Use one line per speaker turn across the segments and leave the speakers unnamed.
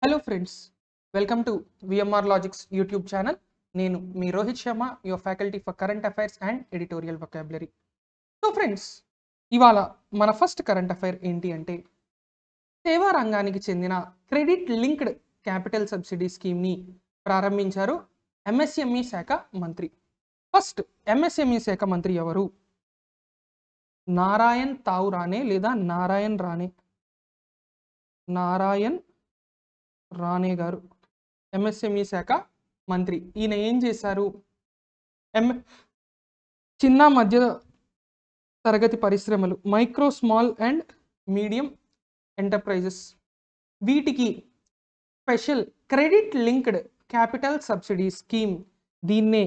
Hello friends, welcome to VMR Logics YouTube channel. నేను మీ Rohit Sharma, your faculty for current affairs and editorial vocabulary. So friends, ఇవాళ మన first current affair ఏంటి అంటే సేవా రంగానికి చెందిన క్రెడిట్ లింక్డ్ క్యాపిటల్ సబ్సిడీ స్కీమ్ని ప్రారంభించారు ఎంఎస్ఎంఈ శాఖ మంత్రి. ఫస్ట్ ఎంఎస్ఎంఈ శాఖ మంత్రి ఎవరు? నారాయణ్ తావు రానే లేదా నారాయణ్ రానే గారు ఎంఎస్ఎంఈ శాఖ మంత్రి. ఈయన ఏం చేశారు? చిన్న మధ్య తరగతి పరిశ్రమలు, micro small and medium enterprises, వీటికి special credit linked capital subsidy scheme, దీన్నే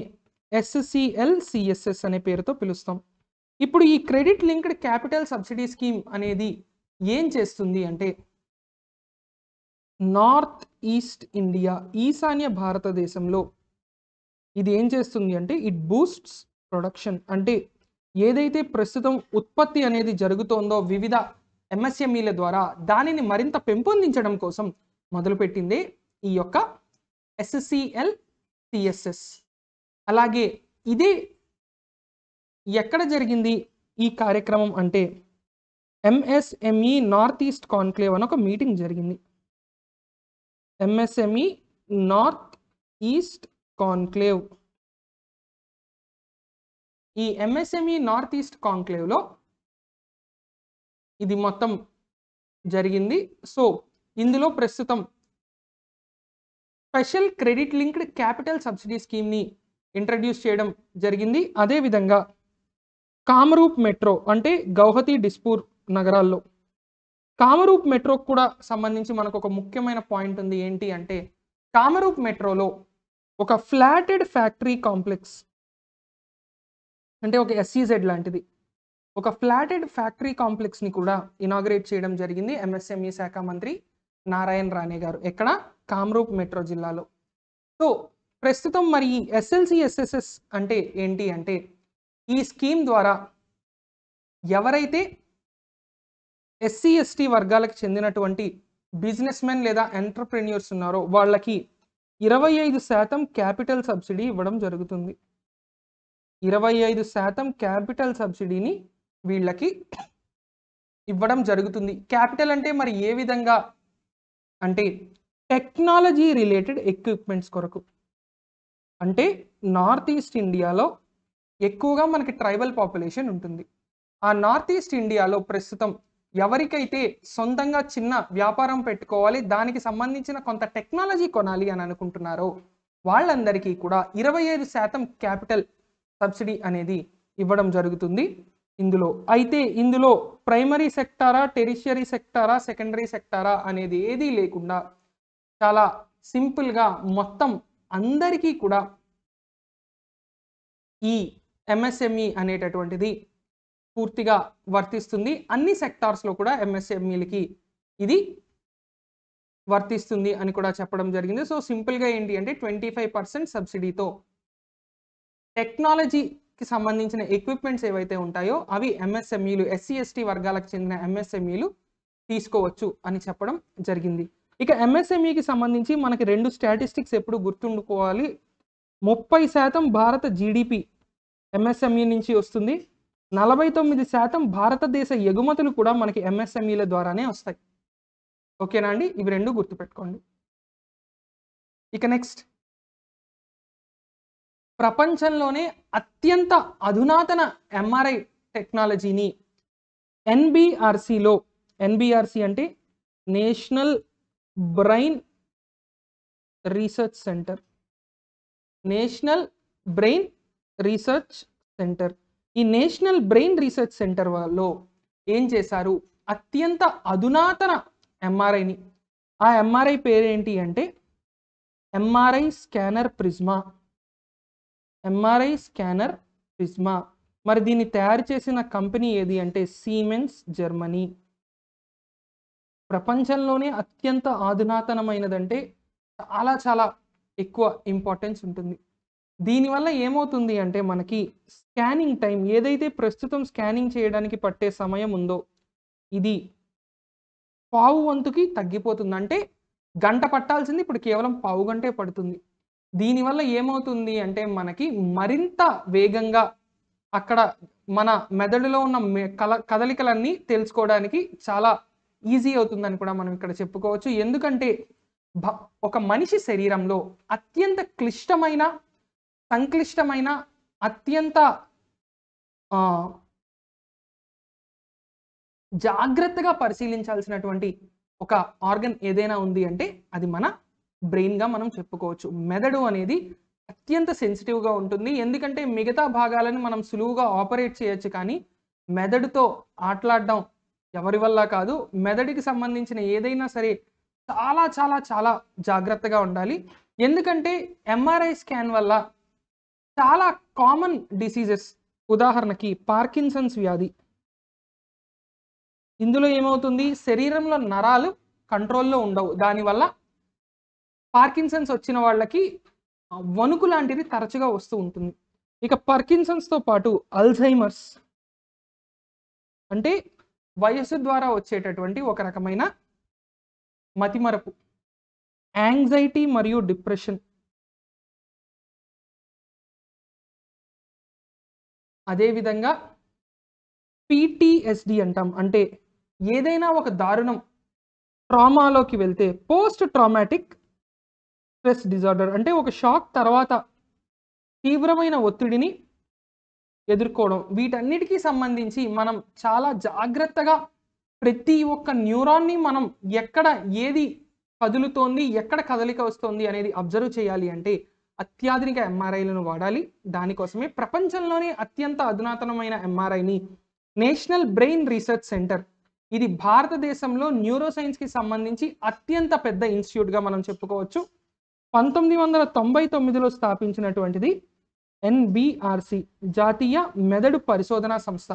SCLCSS అనే పేరుతో పిలుస్తాం. ఇప్పుడు ఈ credit linked capital subsidy scheme అనేది ఏం చేస్తుంది అంటే నార్త్ ఈస్ట్ ఇండియా, ఈశాన్య భారతదేశంలో ఇది ఏం చేస్తుంది అంటే ఇట్ బూస్ట్స్ ప్రొడక్షన్. అంటే ఏదైతే ప్రస్తుతం ఉత్పత్తి అనేది జరుగుతోందో వివిధ ఎంఎస్ఎంఈల ద్వారా, దానిని మరింత పెంపొందించడం కోసం మొదలుపెట్టిందే ఈ యొక్క SCLCSS. అలాగే ఇదే ఎక్కడ జరిగింది ఈ కార్యక్రమం అంటే MSME నార్త్ ఈస్ట్ కాన్క్లేవ్ అని ఒక మీటింగ్ జరిగింది. MSME north east conclave. ఈ MSME నార్త్ ఈస్ట్ కాన్క్లేవ్లో ఇది మొత్తం జరిగింది. సో ఇందులో ప్రస్తుతం special credit linked capital subsidy స్కీమ్ని ఇంట్రడ్యూస్ చేయడం జరిగింది. అదేవిధంగా కామరూప్ మెట్రో అంటే గౌహతి, డిస్పూర్ నగరాల్లో కామరూప్ మెట్రోకు కూడా సంబంధించి మనకు ఒక ముఖ్యమైన పాయింట్ ఉంది. ఏంటి అంటే కామరూప్ మెట్రోలో ఒక ఫ్లాటెడ్ ఫ్యాక్టరీ కాంప్లెక్స్, అంటే ఒక SEZ లాంటిది, ఒక ఫ్లాటెడ్ ఫ్యాక్టరీ కాంప్లెక్స్ని కూడా ఇనాగ్రేట్ చేయడం జరిగింది ఎంఎస్ఎంఈ శాఖ మంత్రి నారాయణ్ రానే గారు. ఎక్కడ? కామరూప్ మెట్రో జిల్లాలో. సో ప్రస్తుతం మరి ఈ SLCSSS అంటే ఏంటి అంటే ఈ స్కీమ్ ద్వారా ఎవరైతే SC ST వర్గాలకు చెందినటువంటి బిజినెస్ మెన్ లేదా ఎంటర్ప్రెన్యూర్స్ ఉన్నారో వాళ్ళకి 25% క్యాపిటల్ సబ్సిడీ ఇవ్వడం జరుగుతుంది. 25% క్యాపిటల్ సబ్సిడీని వీళ్ళకి ఇవ్వడం జరుగుతుంది. క్యాపిటల్ అంటే మరి ఏ విధంగా అంటే టెక్నాలజీ రిలేటెడ్ ఎక్విప్మెంట్స్ కొరకు. అంటే నార్త్ ఈస్ట్ ఇండియాలో ఎక్కువగా మనకి ట్రైబల్ పాపులేషన్ ఉంటుంది. ఆ నార్త్ ఈస్ట్ ఇండియాలో ప్రస్తుతం ఎవరికైతే సొంతంగా చిన్న వ్యాపారం పెట్టుకోవాలి, దానికి సంబంధించిన కొంత టెక్నాలజీ కొనాలి అని అనుకుంటున్నారో వాళ్ళందరికీ కూడా 25% క్యాపిటల్ సబ్సిడీ అనేది ఇవ్వడం జరుగుతుంది ఇందులో. అయితే ఇందులో ప్రైమరీ సెక్టారా, టెరిషియరీ సెక్టారా, సెకండరీ సెక్టారా అనేది ఏదీ లేకుండా చాలా సింపుల్గా మొత్తం అందరికీ కూడా ఈ MSME అనేటటువంటిది పూర్తిగా వర్తిస్తుంది. అన్ని సెక్టార్స్లో కూడా MSMEలకి ఇది వర్తిస్తుంది అని కూడా చెప్పడం జరిగింది. సో సింపుల్గా ఏంటి అంటే 25% సబ్సిడీతో టెక్నాలజీకి సంబంధించిన ఎక్విప్మెంట్స్ ఏవైతే ఉంటాయో అవి MSMEలు, SC ST వర్గాలకు చెందిన MSMEలు తీసుకోవచ్చు అని చెప్పడం జరిగింది. ఇక MSMEకి సంబంధించి మనకి 2 స్టాటిస్టిక్స్ ఎప్పుడు గుర్తుండుకోవాలి. 30% భారత GDP MSME నుంచి వస్తుంది. 49% భారతదేశ ఎగుమతులు కూడా మనకి MSMEల ద్వారానే వస్తాయి. ఓకేనా అండి? ఇవి 2 గుర్తుపెట్టుకోండి. ఇక నెక్స్ట్, ప్రపంచంలోనే అత్యంత అధునాతన MRI టెక్నాలజీని NBRCలో, NBRC అంటే national brain research centre, national brain research centre. ఈ నేషనల్ బ్రెయిన్ రీసెర్చ్ సెంటర్ వాళ్ళు ఏం చేశారు? అత్యంత అధునాతన MRIని, ఆ MRI పేరేంటి అంటే MRI స్కానర్ ప్రిజ్మా. MRI scanner ప్రిజ్మా. మరి దీన్ని తయారు చేసిన కంపెనీ ఏది అంటే సీమెన్స్, జర్మనీ. ప్రపంచంలోనే అత్యంత అధునాతనమైనదంటే చాలా చాలా ఎక్కువ ఇంపార్టెన్స్ ఉంటుంది. దీనివల్ల ఏమవుతుంది అంటే మనకి స్కానింగ్ టైం, ఏదైతే ప్రస్తుతం స్కానింగ్ చేయడానికి పట్టే సమయం ఉందో ఇది పావు వంతుకి తగ్గిపోతుంది. అంటే గంట పట్టాల్సింది ఇప్పుడు కేవలం పావు గంటే పడుతుంది. దీనివల్ల ఏమవుతుంది అంటే మనకి మరింత వేగంగా అక్కడ మన మెదడులో ఉన్న కదలికలన్నీ తెలుసుకోవడానికి చాలా ఈజీ అవుతుందని కూడా మనం ఇక్కడ చెప్పుకోవచ్చు. ఎందుకంటే ఒక మనిషి శరీరంలో అత్యంత క్లిష్టమైన, సంక్లిష్టమైన, అత్యంత జాగ్రత్తగా పరిశీలించాల్సినటువంటి ఒక ఆర్గన్ ఏదైనా ఉంది అంటే అది మన బ్రెయిన్గా మనం చెప్పుకోవచ్చు. మెదడు అనేది అత్యంత సెన్సిటివ్గా ఉంటుంది. ఎందుకంటే మిగతా భాగాలను మనం సులువుగా ఆపరేట్ చేయొచ్చు, కానీ మెదడుతో ఆటలాడడం ఎవరి వల్ల కాదు. మెదడుకి సంబంధించిన ఏదైనా సరే చాలా చాలా చాలా జాగ్రత్తగా ఉండాలి. ఎందుకంటే ఎంఆర్ఐ స్కాన్ వల్ల చాలా కామన్ డిసీజెస్, ఉదాహరణకి పార్కిన్సన్స్ వ్యాధి, ఇందులో ఏమవుతుంది, శరీరంలో నరాలు కంట్రోల్లో ఉండవు. దానివల్ల పార్కిన్సన్స్ వచ్చిన వాళ్ళకి వణుకు లాంటిది తరచుగా వస్తూ ఉంటుంది. ఇక పార్కిన్సన్స్తో పాటు అల్జైమర్స్ అంటే వయస్సు ద్వారా వచ్చేటటువంటి ఒక రకమైన మతిమరపు, యాంగ్జైటీ మరియు డిప్రెషన్, అదేవిధంగా పిటిఎస్డి అంటాం. అంటే ఏదైనా ఒక దారుణం ట్రామాలోకి వెళ్తే పోస్ట్ ట్రామాటిక్ స్ట్రెస్ డిజార్డర్, అంటే ఒక షాక్ తర్వాత తీవ్రమైన ఒత్తిడిని ఎదుర్కోవడం. వీటన్నిటికీ సంబంధించి మనం చాలా జాగ్రత్తగా ప్రతి ఒక్క న్యూరాన్ని మనం ఎక్కడ ఏది కదులుతోంది, ఎక్కడ కదలిక వస్తుంది అనేది అబ్జర్వ్ చేయాలి అంటే అత్యాధునిక ఎంఆర్ఐలను వాడాలి. దానికోసమే ప్రపంచంలోనే అత్యంత అధునాతనమైన ఎంఆర్ఐని నేషనల్ బ్రెయిన్ రీసెర్చ్ సెంటర్, ఇది భారతదేశంలో న్యూరో సైన్స్కి సంబంధించి అత్యంత పెద్ద ఇన్స్టిట్యూట్గా మనం చెప్పుకోవచ్చు. 1999లో స్థాపించినటువంటిది ఎన్బిఆర్సి, జాతీయ మెదడు పరిశోధనా సంస్థ.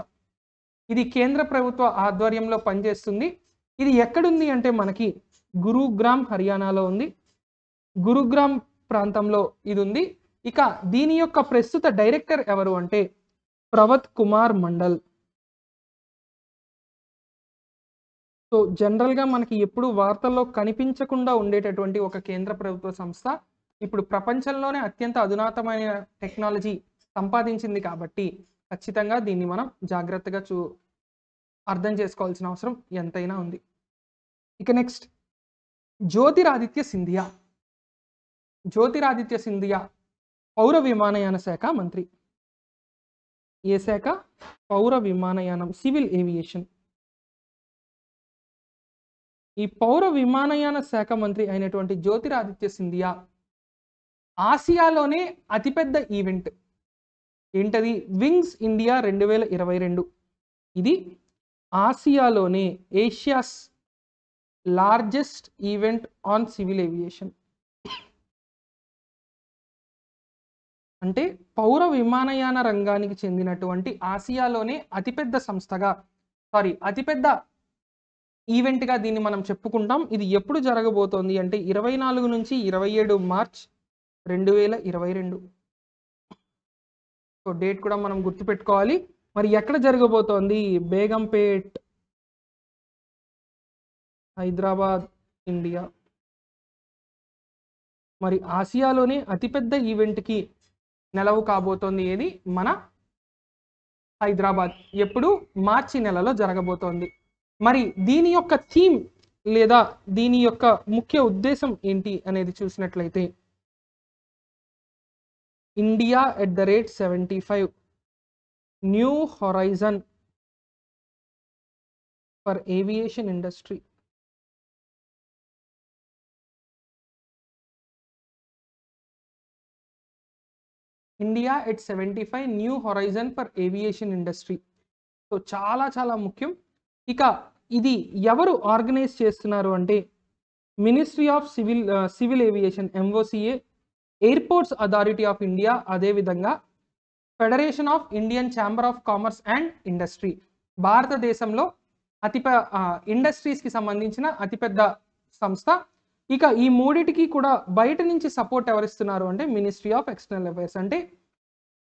ఇది కేంద్ర ప్రభుత్వ ఆధ్వర్యంలో పనిచేస్తుంది. ఇది ఎక్కడుంది అంటే మనకి గురుగ్రామ్, హర్యానాలో ఉంది. గురుగ్రామ్ ప్రాంతంలో ఇది ఉంది. ఇక దీని యొక్క ప్రస్తుత డైరెక్టర్ ఎవరు అంటే ప్రవత్ కుమార్ మండల్. సో జనరల్గా మనకి ఎప్పుడు వార్తల్లో కనిపించకుండా ఉండేటటువంటి ఒక కేంద్ర ప్రభుత్వ సంస్థ ఇప్పుడు ప్రపంచంలోనే అత్యంత అధునాతమైన టెక్నాలజీ సంపాదించింది కాబట్టి ఖచ్చితంగా దీన్ని మనం జాగ్రత్తగా అర్థం చేసుకోవాల్సిన అవసరం ఎంతైనా ఉంది. ఇక నెక్స్ట్ జ్యోతిరాదిత్య సింధియా. జ్యోతిరాదిత్య సింధియా పౌర విమానయాన శాఖ మంత్రి. ఏ శాఖ? పౌర విమానయానం, సివిల్ ఏవియేషన్. ఈ పౌర విమానయాన శాఖ మంత్రి అయినటువంటి జ్యోతిరాదిత్య సింధియా ఆసియాలోనే అతిపెద్ద ఈవెంట్ ఏంటది? Wings India 2022. ఇది ఆసియాలోనే Asia's largest event on civil aviation. అంటే పౌర విమానయాన రంగానికి చెందినటువంటి ఆసియాలోనే అతిపెద్ద సంస్థగా, అతిపెద్ద ఈవెంట్గా దీన్ని మనం చెప్పుకుంటాం. ఇది ఎప్పుడు జరగబోతోంది అంటే 24 నుంచి 27 మార్చ్ 2022. సో డేట్ కూడా మనం గుర్తుపెట్టుకోవాలి. మరి ఎక్కడ జరగబోతోంది? బేగంపేట్, హైదరాబాద్, ఇండియా. మరి ఆసియాలోనే అతిపెద్ద ఈవెంట్కి నెలవు కాబోతోంది ఏది? మన హైదరాబాద్. ఎప్పుడు? మార్చి నెలలో జరగబోతోంది. మరి దీని యొక్క థీమ్ లేదా దీని యొక్క ముఖ్య ఉద్దేశం ఏంటి అనేది చూసినట్లయితే India @75 new horizon for aviation industry. India @75 new horizon for aviation industry. So చాలా చాలా ముఖ్యం. ఇక ఇది ఎవరు ఆర్గనైజ్ చేస్తున్నారు అంటే ministry of civil aviation, MOCA, airports authority of India, అదేవిధంగా federation of Indian chamber of commerce and industry. భారతదేశంలో ఇండస్ట్రీస్కి సంబంధించిన అతిపెద్ద సంస్థ. ఇక ఈ మూడిటికి కూడా బయట నుంచి సపోర్ట్ ఎవరిస్తున్నారు అంటే మినిస్ట్రీ ఆఫ్ ఎక్స్టర్నల్ అఫైర్స్. అంటే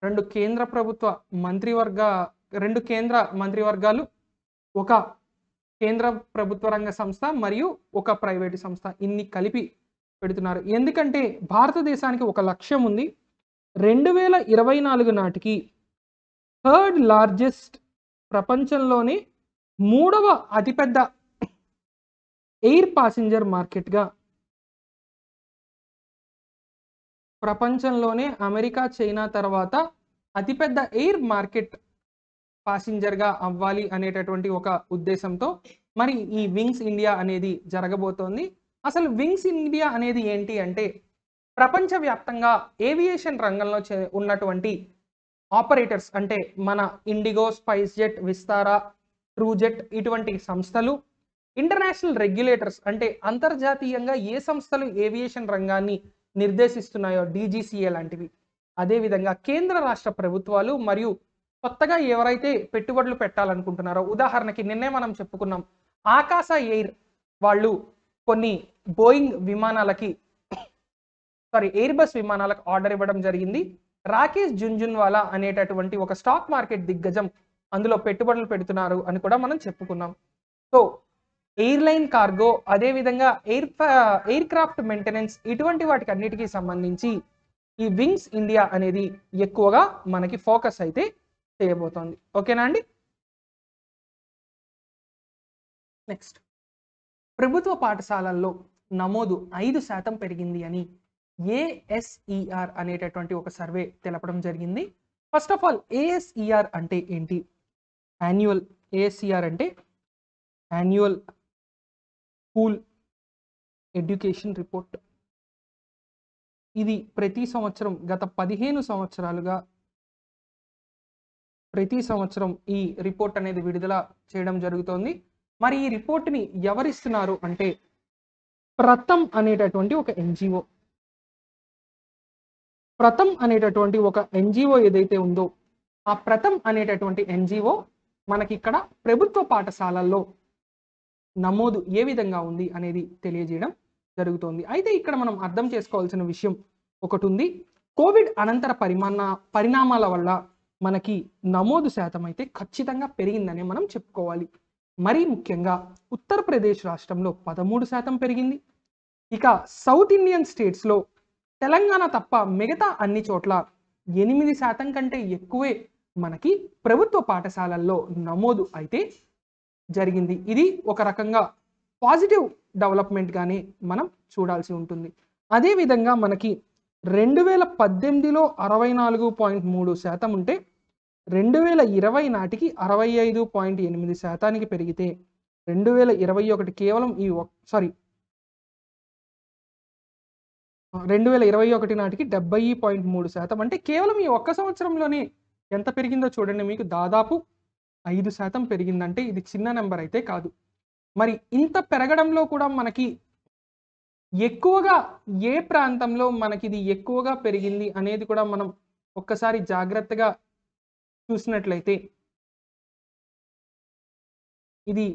రెండు కేంద్ర మంత్రివర్గాలు, ఒక కేంద్ర ప్రభుత్వ రంగ సంస్థ మరియు ఒక ప్రైవేటు సంస్థ ఇన్ని కలిపి పెడుతున్నారు. ఎందుకంటే భారతదేశానికి ఒక లక్ష్యం ఉంది. 2024 నాటికి థర్డ్ లార్జెస్ట్, ప్రపంచంలోనే 3వ అతిపెద్ద ఎయిర్ ప్యాసింజర్ మార్కెట్గా, ప్రపంచంలోనే అమెరికా, చైనా తర్వాత అతిపెద్ద ఎయిర్ మార్కెట్ ప్యాసింజర్గా అవ్వాలి అనేటటువంటి ఒక ఉద్దేశంతో మరి ఈ వింగ్స్ ఇండియా అనేది జరగబోతోంది. అసలు వింగ్స్ ఇండియా అనేది ఏంటి అంటే, ప్రపంచవ్యాప్తంగా ఏవియేషన్ రంగంలో ఉన్నటువంటి ఆపరేటర్స్ అంటే మన IndiGo, spice jet, Vistara, Trujet ఇటువంటి సంస్థలు, ఇంటర్నేషనల్ రెగ్యులేటర్స్ అంటే అంతర్జాతీయంగా ఏ సంస్థలు ఏవియేషన్ రంగాన్ని నిర్దేశిస్తున్నాయో DGCA లాంటివి, అదేవిధంగా కేంద్ర రాష్ట్ర ప్రభుత్వాలు మరియు కొత్తగా ఎవరైతే పెట్టుబడులు పెట్టాలనుకుంటున్నారో, ఉదాహరణకి నిన్నే మనం చెప్పుకున్నాం ఆకాశ ఎయిర్ వాళ్ళు కొన్ని బోయింగ్ విమానాలకి ఎయిర్ బస్ విమానాలకు ఆర్డర్ ఇవ్వడం జరిగింది. రాకేష్ జుంజున్వాలా అనేటటువంటి ఒక స్టాక్ మార్కెట్ దిగ్గజం అందులో పెట్టుబడులు పెడుతున్నారు అని కూడా మనం చెప్పుకున్నాం. సో ఎయిర్లైన్ కార్గో, అదేవిధంగా ఎయిర్ క్రాఫ్ట్ మెయింటెనెన్స్ ఇటువంటి వాటికి అన్నిటికీ సంబంధించి ఈ వింగ్స్ ఇండియా అనేది ఎక్కువగా మనకి ఫోకస్ అయితే చేయబోతోంది. ఓకేనా అండి? నెక్స్ట్, ప్రభుత్వ పాఠశాలల్లో నమోదు 5% పెరిగింది అని ASER అనేటటువంటి ఒక సర్వే తెలపడం జరిగింది. ఫస్ట్ ఆఫ్ ఆల్ ASER అంటే ఏంటి? ASER అంటే యాన్యువల్ స్కూల్ ఎడ్యుకేషన్ రిపోర్ట్. ఇది ప్రతి సంవత్సరం గత 15 సంవత్సరాలుగా ప్రతి సంవత్సరం ఈ రిపోర్ట్ అనేది విడుదల చేయడం జరుగుతోంది. మరి ఈ రిపోర్ట్ని ఎవరిస్తున్నారు అంటే ప్రథమ్ అనేటటువంటి ఒక NGO. ప్రథమ్ అనేటటువంటి ఒక NGO ఏదైతే ఉందో ఆ ప్రథమ్ అనేటటువంటి NGO మనకి ఇక్కడ ప్రభుత్వ పాఠశాలల్లో నమోదు ఏ విధంగా ఉంది అనేది తెలియజేయడం జరుగుతోంది. అయితే ఇక్కడ మనం అర్థం చేసుకోవాల్సిన విషయం ఒకటి ఉంది. కోవిడ్ అనంతర పరిణామాల వల్ల మనకి నమోదు శాతం అయితే ఖచ్చితంగా పెరిగిందని మనం చెప్పుకోవాలి. మరీ ముఖ్యంగా ఉత్తరప్రదేశ్ రాష్ట్రంలో 13% పెరిగింది. ఇక సౌత్ ఇండియన్ స్టేట్స్లో తెలంగాణ తప్ప మిగతా అన్ని చోట్ల 8% కంటే ఎక్కువే మనకి ప్రభుత్వ పాఠశాలల్లో నమోదు అయితే జరిగింది. ఇది ఒక రకంగా పాజిటివ్ డెవలప్మెంట్గానే మనం చూడాల్సి ఉంటుంది. అదేవిధంగా మనకి 2018లో 64.3% ఉంటే 2020 నాటికి 65.8% పెరిగితే 2021 కేవలం 2021 నాటికి 70.3%. అంటే కేవలం ఈ ఒక్క సంవత్సరంలోనే ఎంత పెరిగిందో చూడండి. మీకు దాదాపు 5% పెరిగిందంటే ఇది చిన్న నెంబర్ అయితే కాదు. మరి ఇంత పెరగడంలో కూడా మనకి ఎక్కువగా ఏ ప్రాంతంలో మనకి ఇది ఎక్కువగా పెరిగింది అనేది కూడా మనం ఒక్కసారి జాగ్రత్తగా చూసినట్లయితే ఇది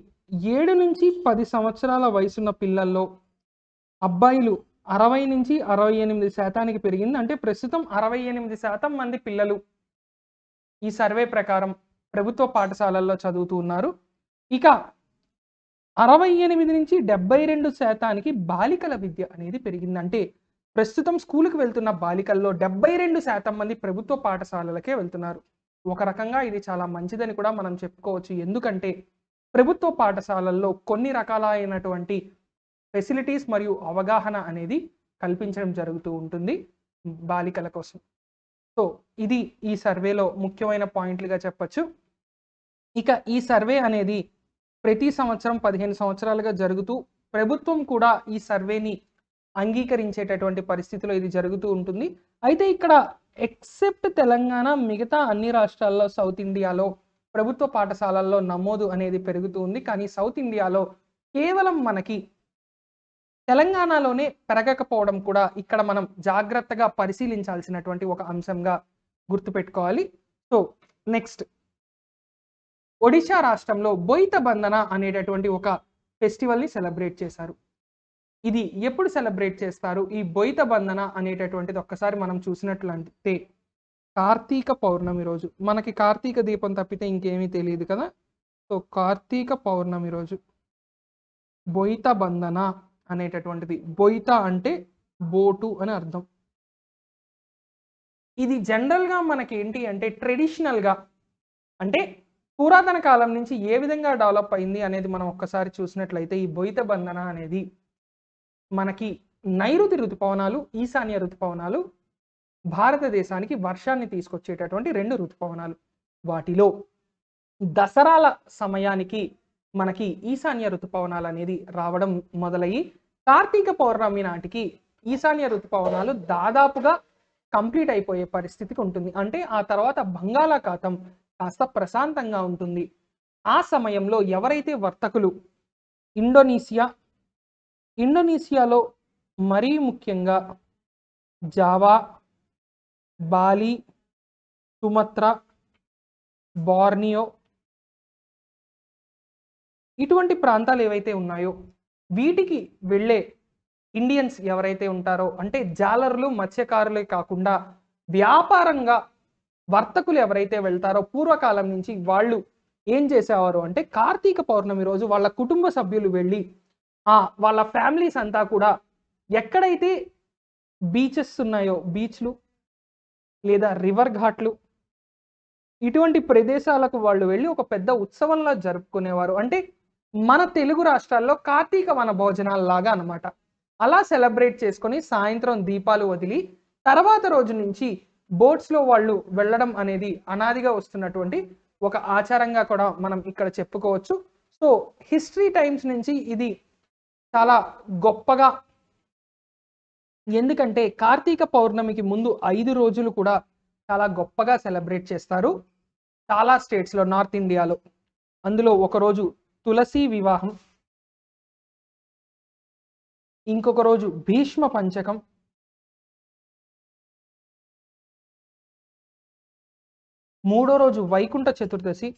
7 నుంచి 10 సంవత్సరాల వయసున్న పిల్లల్లో అబ్బాయిలు 60 నుంచి 68% పెరిగింది. అంటే ప్రస్తుతం 68% మంది పిల్లలు ఈ సర్వే ప్రకారం ప్రభుత్వ పాఠశాలల్లో చదువుతూ ఉన్నారు. ఇక 68 నుంచి 72% బాలికల విద్య అనేది పెరిగింది. అంటే ప్రస్తుతం స్కూల్కి వెళ్తున్న బాలికల్లో 72% మంది ప్రభుత్వ పాఠశాలలకే వెళ్తున్నారు. ఒక రకంగా ఇది చాలా మంచిదని కూడా మనం చెప్పుకోవచ్చు. ఎందుకంటే ప్రభుత్వ పాఠశాలల్లో కొన్ని రకాలైనటువంటి ఫెసిలిటీస్ మరియు అవగాహన అనేది కల్పించడం జరుగుతూ ఉంటుంది బాలికల కోసం. సో ఇది ఈ సర్వేలో ముఖ్యమైన పాయింట్లుగా చెప్పచ్చు. ఇక ఈ సర్వే అనేది ప్రతి సంవత్సరం 15 సంవత్సరాలుగా జరుగుతూ ప్రభుత్వం కూడా ఈ సర్వేని అంగీకరించేటటువంటి పరిస్థితిలో ఇది జరుగుతూ ఉంటుంది. అయితే ఇక్కడ ఎక్సెప్ట్ తెలంగాణ, మిగతా అన్ని రాష్ట్రాల్లో సౌత్ ఇండియాలో ప్రభుత్వ పాఠశాలల్లో నమోదు అనేది పెరుగుతూ ఉంది. కానీ సౌత్ ఇండియాలో కేవలం మనకి తెలంగాణలోనే పెరగకపోవడం కూడా ఇక్కడ మనం జాగ్రత్తగా పరిశీలించాల్సినటువంటి ఒక అంశంగా గుర్తుపెట్టుకోవాలి. సో నెక్స్ట్, ఒడిశా రాష్ట్రంలో బోయిత బంధన అనేటటువంటి ఒక ఫెస్టివల్ని సెలబ్రేట్ చేశారు. ఇది ఎప్పుడు సెలబ్రేట్ చేస్తారు? ఈ బోయిత బంధన అనేటటువంటిది ఒక్కసారి మనం చూసినట్లయితే కార్తీక పౌర్ణమి రోజు. మనకి కార్తీక దీపం తప్పితే ఇంకేమీ తెలియదు కదా. సో కార్తీక పౌర్ణమి రోజు బొయిత బంధన అనేటటువంటిది. బొయిత అంటే బోటు అని అర్థం. ఇది జనరల్గా మనకి ఏంటి అంటే ట్రెడిషనల్గా అంటే పురాతన కాలం నుంచి ఏ విధంగా డెవలప్ అయింది అనేది మనం ఒక్కసారి చూసినట్లయితే ఈ బొయిత బంధన అనేది మనకి నైరుతి ఋతుపవనాలు, ఈశాన్య ఋతుపవనాలు భారతదేశానికి వర్షాన్ని తీసుకొచ్చేటటువంటి 2 ఋతుపవనాలు. వాటిలో దసరాల సమయానికి మనకి ఈశాన్య ఋతుపవనాలు అనేది రావడం మొదలయ్యి కార్తీక పౌర్ణమి నాటికి ఈశాన్య ఋతుపవనాలు దాదాపుగా కంప్లీట్ అయిపోయే పరిస్థితికి ఉంటుంది. అంటే ఆ తర్వాత బంగాళాఖాతం కాస్త ప్రశాంతంగా ఉంటుంది. ఆ సమయంలో ఎవరైతే వర్తకులు ఇండోనేషియాలో మరీ ముఖ్యంగా జావా, బాలి, సుమత్రా, బోర్నియో ఇటువంటి ప్రాంతాలు ఏవైతే ఉన్నాయో వీటికి వెళ్ళే ఇండియన్స్ ఎవరైతే ఉంటారో అంటే జాలర్లు, మత్స్యకారులే కాకుండా వ్యాపారంగా వర్తకులు ఎవరైతే వెళ్తారో పూర్వకాలం నుంచి వాళ్ళు ఏం చేసేవారు అంటే కార్తీక పౌర్ణమి రోజు వాళ్ళ కుటుంబ సభ్యులు వెళ్ళి వాళ్ళ ఫ్యామిలీస్ అంతా కూడా ఎక్కడైతే బీచెస్ ఉన్నాయో బీచ్లు లేదా రివర్ ఘాట్లు ఇటువంటి ప్రదేశాలకు వాళ్ళు వెళ్ళి ఒక పెద్ద ఉత్సవంలా జరుపుకునేవారు. అంటే మన తెలుగు రాష్ట్రాల్లో కార్తీక వన భోజనాల లాగా అనమాట. అలా సెలబ్రేట్ చేసుకొని సాయంత్రం దీపాలు వదిలి తర్వాత రోజు నుంచి బోట్స్లో వాళ్ళు వెళ్ళడం అనేది అనాదిగా వస్తున్నటువంటి ఒక ఆచారంగా కూడా మనం ఇక్కడ చెప్పుకోవచ్చు. సో హిస్టరీ టైమ్స్ నుంచి ఇది చాలా గొప్పగా, ఎందుకంటే కార్తీక పౌర్ణమికి ముందు 5 రోజులు కూడా చాలా గొప్పగా సెలబ్రేట్ చేస్తారు చాలా స్టేట్స్లో, నార్త్ ఇండియాలో. అందులో ఒకరోజు తులసి వివాహం, ఇంకొక రోజు భీష్మ పంచకం, మూడో రోజు వైకుంఠ చతుర్దశి,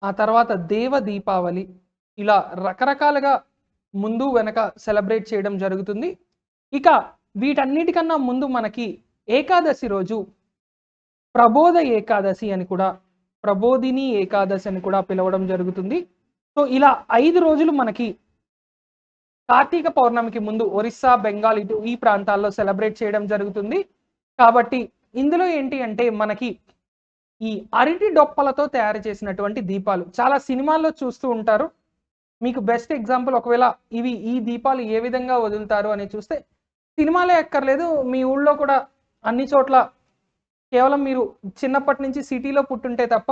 ఆ తర్వాత దేవ దీపావళి. ఇలా రకరకాలుగా ముందు వెనక సెలబ్రేట్ చేయడం జరుగుతుంది. ఇక వీటన్నిటికన్నా ముందు మనకి ఏకాదశి రోజు ప్రబోధ ఏకాదశి అని కూడా, ప్రబోధిని ఏకాదశి అని కూడా పిలవడం జరుగుతుంది. సో ఇలా 5 రోజులు మనకి కార్తీక పౌర్ణమికి ముందు ఒరిస్సా, బెంగాల్ ఈ ప్రాంతాల్లో సెలబ్రేట్ చేయడం జరుగుతుంది. కాబట్టి ఇందులో ఏంటి అంటే మనకి ఈ అరటి డొప్పలతో తయారు చేసినటువంటి దీపాలు చాలా సినిమాల్లో చూస్తూ ఉంటారు. మీకు బెస్ట్ ఎగ్జాంపుల్, ఒకవేళ ఈ దీపాలు ఏ విధంగా వదులుతారు అని చూస్తే సినిమాలే ఎక్కర్లేదు, మీ ఊళ్ళో కూడా అన్ని చోట్ల కేవలం మీరు చిన్నప్పటి నుంచి సిటీలో పుట్టుంటే తప్ప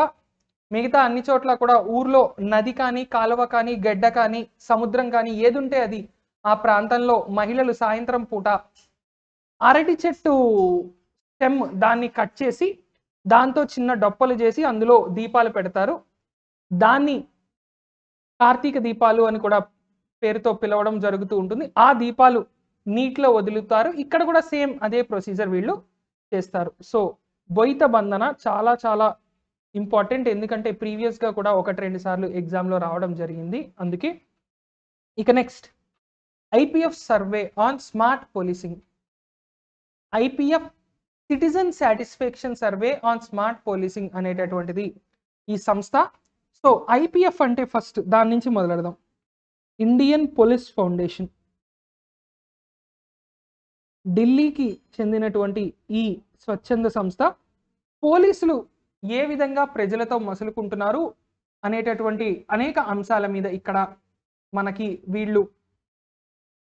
మిగతా అన్ని చోట్ల కూడా ఊర్లో నది కానీ, కాలువ కానీ, గడ్డ కానీ, సముద్రం కానీ ఏది ఉంటే అది ఆ ప్రాంతంలో మహిళలు సాయంత్రం పూట అరటి చెట్టు స్టెమ్ దాన్ని కట్ చేసి దాంతో చిన్న డొప్పలు చేసి అందులో దీపాలు పెడతారు. దాన్ని కార్తీక దీపాలు అని కూడా పేరుతో పిలవడం జరుగుతూ ఉంటుంది. ఆ దీపాలు నీటిలో వదులుతారు. ఇక్కడ కూడా సేమ్ అదే ప్రొసీజర్ వీళ్ళు చేస్తారు. సో బొయిత బంధన చాలా చాలా ఇంపార్టెంట్, ఎందుకంటే ప్రీవియస్గా కూడా 1-2 సార్లు ఎగ్జామ్లో రావడం జరిగింది అందుకే. ఇక next IPF survey on smart policing. IPF citizen satisfaction survey on smart policing అనేటటువంటిది ఈ సంస్థ. సో ఐపీఎఫ్ అంటే ఫస్ట్ దాని నుంచి మొదలెడదాం. ఇండియన్ పోలీస్ ఫౌండేషన్, ఢిల్లీకి చెందినటువంటి ఈ స్వచ్ఛంద సంస్థ పోలీసులు ఏ విధంగా ప్రజలతో మసులుకుంటున్నారు అనేటటువంటి అనేక అంశాల మీద ఇక్కడ మనకి వీళ్ళు